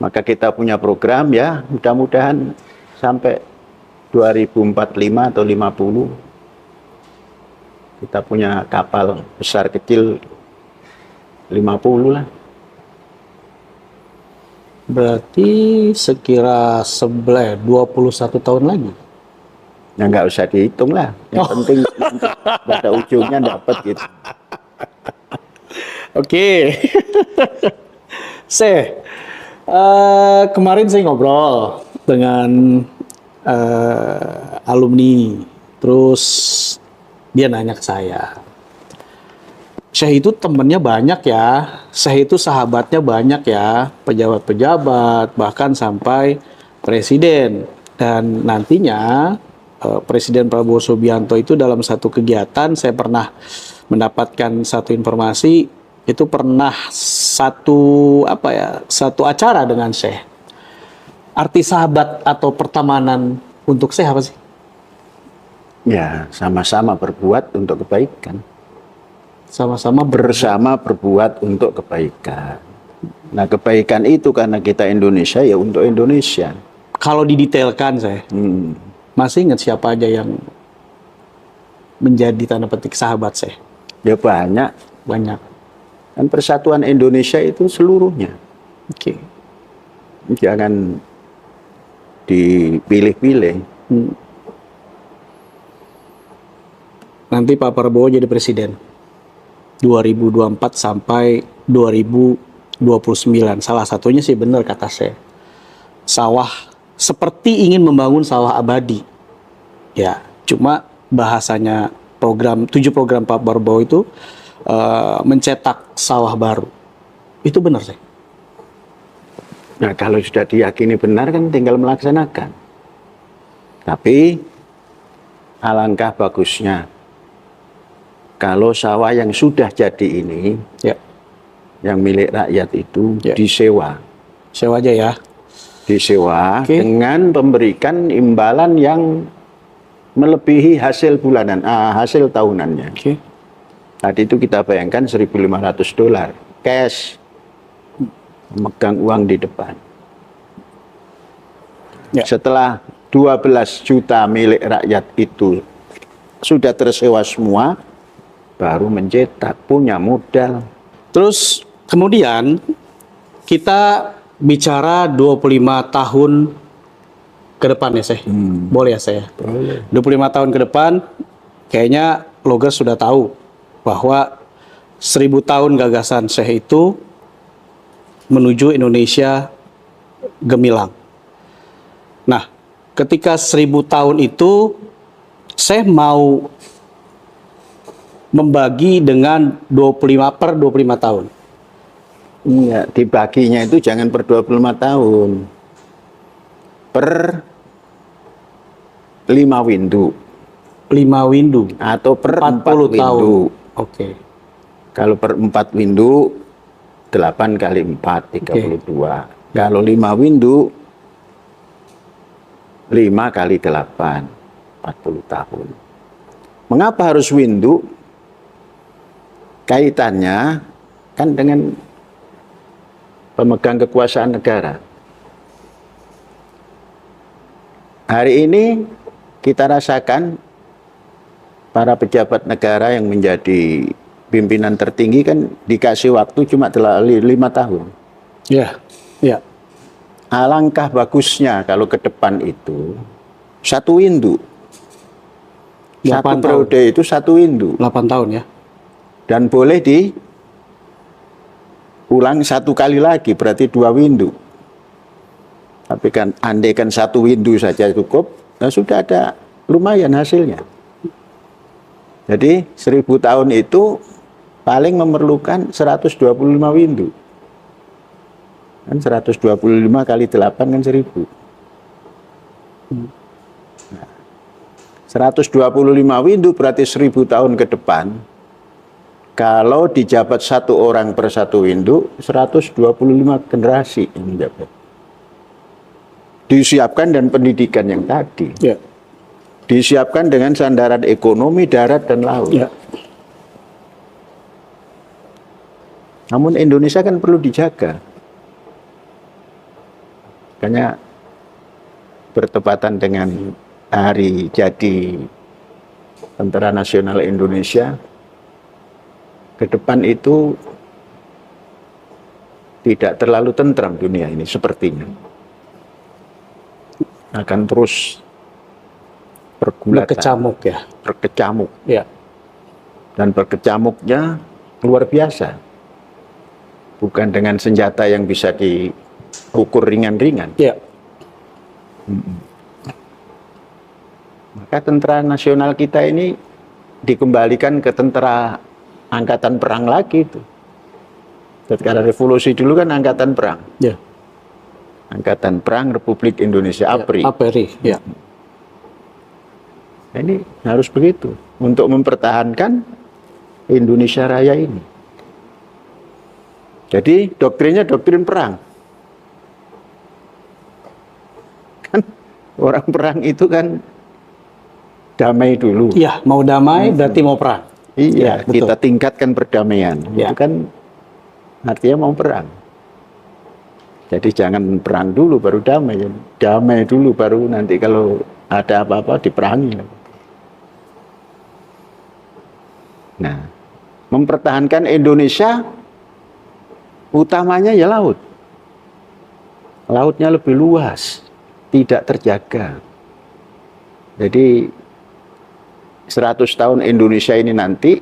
Maka kita punya program ya, mudah-mudahan sampai 2045 atau 50 kita punya kapal besar kecil 50 lah. Berarti sekira 21 tahun lagi. Ya nggak usah dihitung lah. Yang penting pada ujungnya dapat gitu. Oke. Kemarin saya ngobrol dengan alumni. Terus dia nanya ke saya, Syekh itu temennya banyak ya, Syekh itu sahabatnya banyak ya, pejabat-pejabat, bahkan sampai presiden. Dan nantinya Presiden Prabowo Subianto itu dalam satu kegiatan, saya pernah mendapatkan satu informasi, itu pernah satu acara dengan Syekh. Arti sahabat atau pertemanan untuk Syekh apa sih? Ya, sama-sama berbuat untuk kebaikan. Sama-sama Bersama berbuat untuk kebaikan. Nah, kebaikan itu karena kita Indonesia, ya untuk Indonesia. Kalau didetailkan saya, masih ingat siapa aja yang menjadi tanda petik sahabat saya? Ya banyak. Banyak. Kan persatuan Indonesia itu seluruhnya. Oke. Jangan dipilih-pilih. Nanti Pak Prabowo jadi presiden 2024 sampai 2029. Salah satunya sih benar kata saya. Sawah, seperti ingin membangun sawah abadi. Ya, cuma bahasanya 7 program Pak Prabowo itu mencetak sawah baru. Itu benar sih. Nah, kalau sudah diyakini benar kan tinggal melaksanakan. Tapi alangkah bagusnya kalau sawah yang sudah jadi ini, Ya. yang milik rakyat itu Ya. disewa. Sewa aja ya. Disewa Oke. dengan memberikan imbalan yang melebihi hasil bulanan, hasil tahunannya. Oke. Tadi itu kita bayangkan $1.500 cash, megang uang di depan. Ya. Setelah 12 juta milik rakyat itu sudah tersewa semua, baru mencetak, punya modal. Terus kemudian kita bicara 25 tahun ke depan ya, Syekh. Boleh ya, saya? Boleh. 25 tahun ke depan, kayaknya Logos sudah tahu bahwa 1000 tahun gagasan Syekh itu menuju Indonesia gemilang. Nah, ketika 1000 tahun itu, saya mau membagi dengan 25 tahun. Enggak, dibaginya itu jangan per 25 tahun. Per 5 windu. 5 windu. Atau per 4 40 tahun. windu. Oke. Kalau per 4 windu, 8 kali 4, 32. Kalau 5 windu, 5 kali 8, 40 tahun. Mengapa harus windu? Kaitannya kan dengan pemegang kekuasaan negara. Hari ini kita rasakan para pejabat negara yang menjadi pimpinan tertinggi kan dikasih waktu cuma 5 tahun. Ya, ya. Alangkah bagusnya kalau ke depan itu 1 windu. 1 periode itu 1 windu. 8 tahun ya. Dan boleh diulang 1 kali lagi, berarti 2 windu. Tapi kan andai kan 1 windu saja cukup, nah sudah ada lumayan hasilnya. Jadi 1000 tahun itu paling memerlukan 125 windu. Kan 125 kali 8 kan 1000. Nah, 125 windu berarti 1000 tahun ke depan. Kalau dijabat 1 orang per 1 windu, 125 generasi yang menjabat. Disiapkan dan pendidikan yang tadi. Ya. Disiapkan dengan sandaran ekonomi, darat, dan laut. Ya. Namun Indonesia kan perlu dijaga. Makanya bertepatan dengan hari jadi Tentara Nasional Indonesia, ke depan itu tidak terlalu tentram dunia ini sepertinya. Akan terus bergulatan. Berkecamuk ya. Berkecamuk. Ya. Dan berkecamuknya luar biasa. Bukan dengan senjata yang bisa diukur ringan-ringan. Ya. Maka tentara nasional kita ini dikembalikan ke tentara angkatan perang lagi itu. Karena revolusi dulu kan angkatan perang. Ya. Angkatan Perang Republik Indonesia APRI. APRI, ya. Ini harus begitu untuk mempertahankan Indonesia Raya ini. Jadi doktrinnya doktrin perang. Kan orang perang itu kan damai dulu. Iya, mau damai berarti mau perang. Iya, betul. kita tingkatkan perdamaian. Ya. Itu kan artinya mau perang. Jadi jangan perang dulu baru damai. Damai dulu baru nanti kalau ada apa-apa diperangi. Nah, mempertahankan Indonesia utamanya ya laut. Lautnya lebih luas, tidak terjaga. Jadi 100 tahun Indonesia ini nanti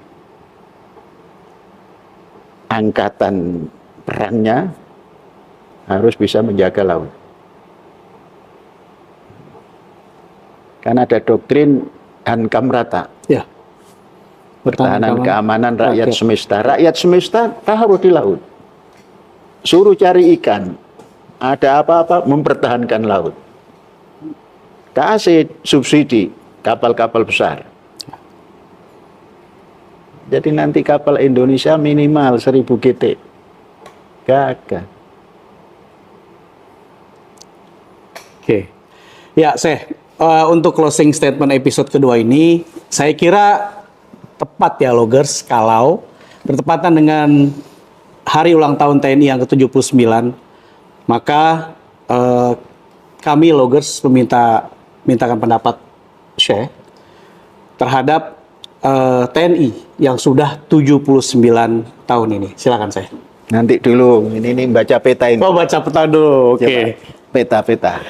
angkatan perangnya harus bisa menjaga laut. Karena ada doktrin hankam rata. Ya. Pertahanan keamanan rakyat Oke. semesta. Rakyat semesta taruh di laut. Suruh cari ikan. Ada apa-apa mempertahankan laut. Kasih subsidi kapal-kapal besar. Jadi nanti kapal Indonesia minimal 1000 GT. Gagah. Oke. Ya, untuk closing statement episode kedua ini, saya kira tepat ya Loggers kalau bertepatan dengan hari ulang tahun TNI yang ke-79, maka kami Loggers mintakan pendapat Syekh terhadap TNI yang sudah 79 tahun ini. Silakan Syekh. Nanti dulu, ini baca peta ini. Oh, baca peta dulu. Oke. Peta-peta.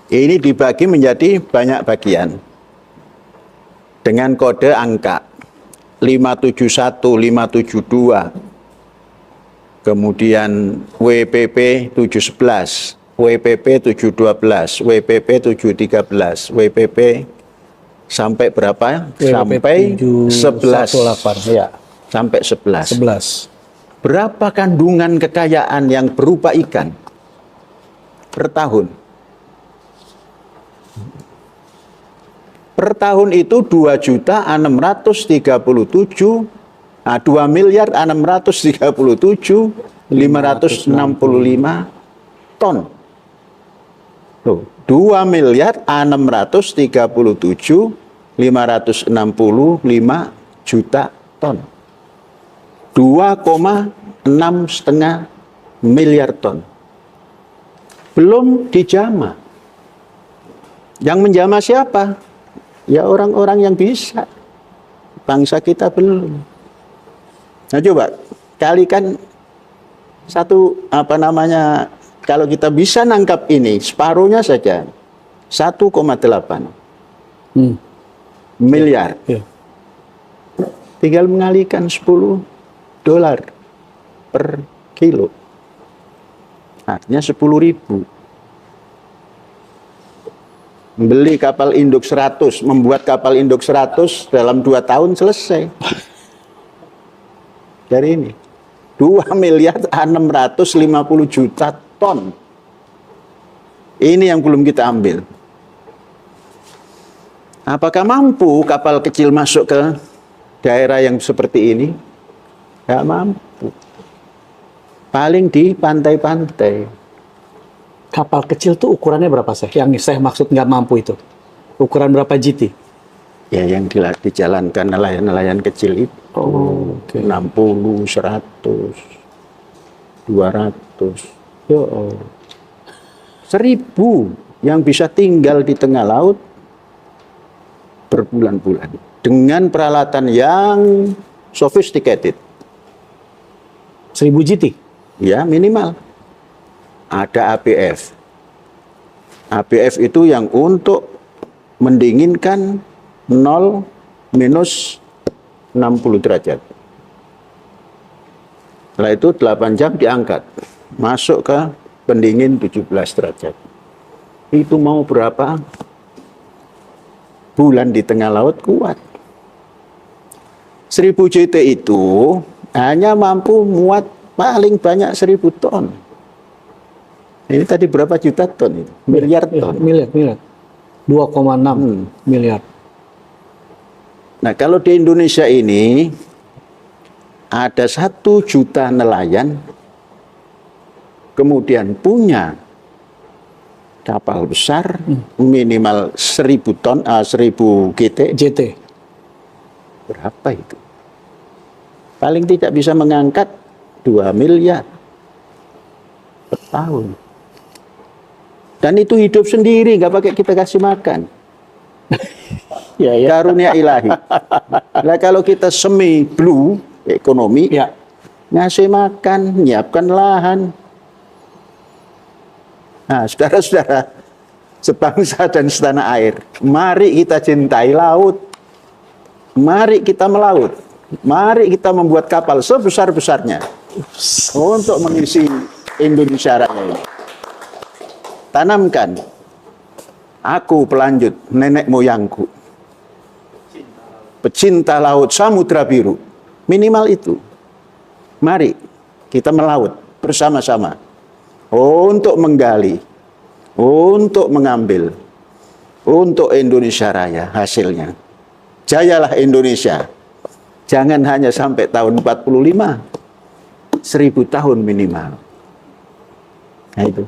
Ini dibagi menjadi banyak bagian. Dengan kode angka 571, 572. Kemudian WPP 711, WPP 712, WPP 713, WPP sampai berapa? Sampai 11. Ya. Sampai 11. 11. Berapa kandungan kekayaan yang berupa ikan per tahun? Per tahun itu 2.637, 2.637.565 ton. Loh, 2.637.565 juta ton. 2,6 miliar ton. Belum dijamah. Yang menjamah siapa? Ya orang-orang yang bisa. Bangsa kita belum. Nah coba kalikan kalau kita bisa nangkap ini separuhnya saja 1,8 miliar. Ya. Tinggal mengalikan $10 per kilo. Artinya 10.000. Beli kapal induk 100, membuat kapal induk 100 dalam 2 tahun selesai. Dari ini 2.650 juta ton. Ini yang belum kita ambil. Apakah mampu kapal kecil masuk ke daerah yang seperti ini? Tidak mampu. Paling di pantai-pantai. Kapal kecil tuh ukurannya berapa Syekh? Yang saya maksud nggak mampu itu. Ukuran berapa GT? Ya yang dijalankan nelayan-nelayan kecil itu. Oh, oke. 60, 100, 200. Yo. 1.000 yang bisa tinggal di tengah laut berbulan-bulan dengan peralatan yang sophisticated. 1000 GT? Ya minimal. Ada ABF. ABF itu yang untuk mendinginkan 0 minus 60 derajat. Setelah itu 8 jam diangkat. Masuk ke pendingin 17 derajat. Itu mau berapa bulan di tengah laut kuat. 1000 JT itu hanya mampu muat paling banyak 1000 ton. Ini tadi berapa juta ton itu? Miliar Ya, ton. miliar. 2,6 miliar. Nah, kalau di Indonesia ini ada 1 juta nelayan, kemudian punya kapal besar minimal 1000 ton, 1000 GT, JT. berapa itu? Paling tidak bisa mengangkat 2 miliar per tahun. Dan itu hidup sendiri, nggak pakai kita kasih makan. Ya, ya. Karunia ilahi. Nah, kalau kita semi blue ekonomi, Ya. ngasih makan, nyiapkan lahan. Nah, saudara-saudara, sebangsa dan setanah air, mari kita cintai laut. Mari kita melaut. Mari kita membuat kapal sebesar-besarnya untuk mengisi Indonesia Raya ini. Tanamkan, aku pelanjut nenek moyangku, pecinta laut samudra biru. Minimal itu. Mari kita melaut bersama-sama untuk menggali, untuk mengambil, untuk Indonesia Raya hasilnya. Jayalah Indonesia. Jangan hanya sampai tahun 45, 1000 tahun minimal. Nah itu.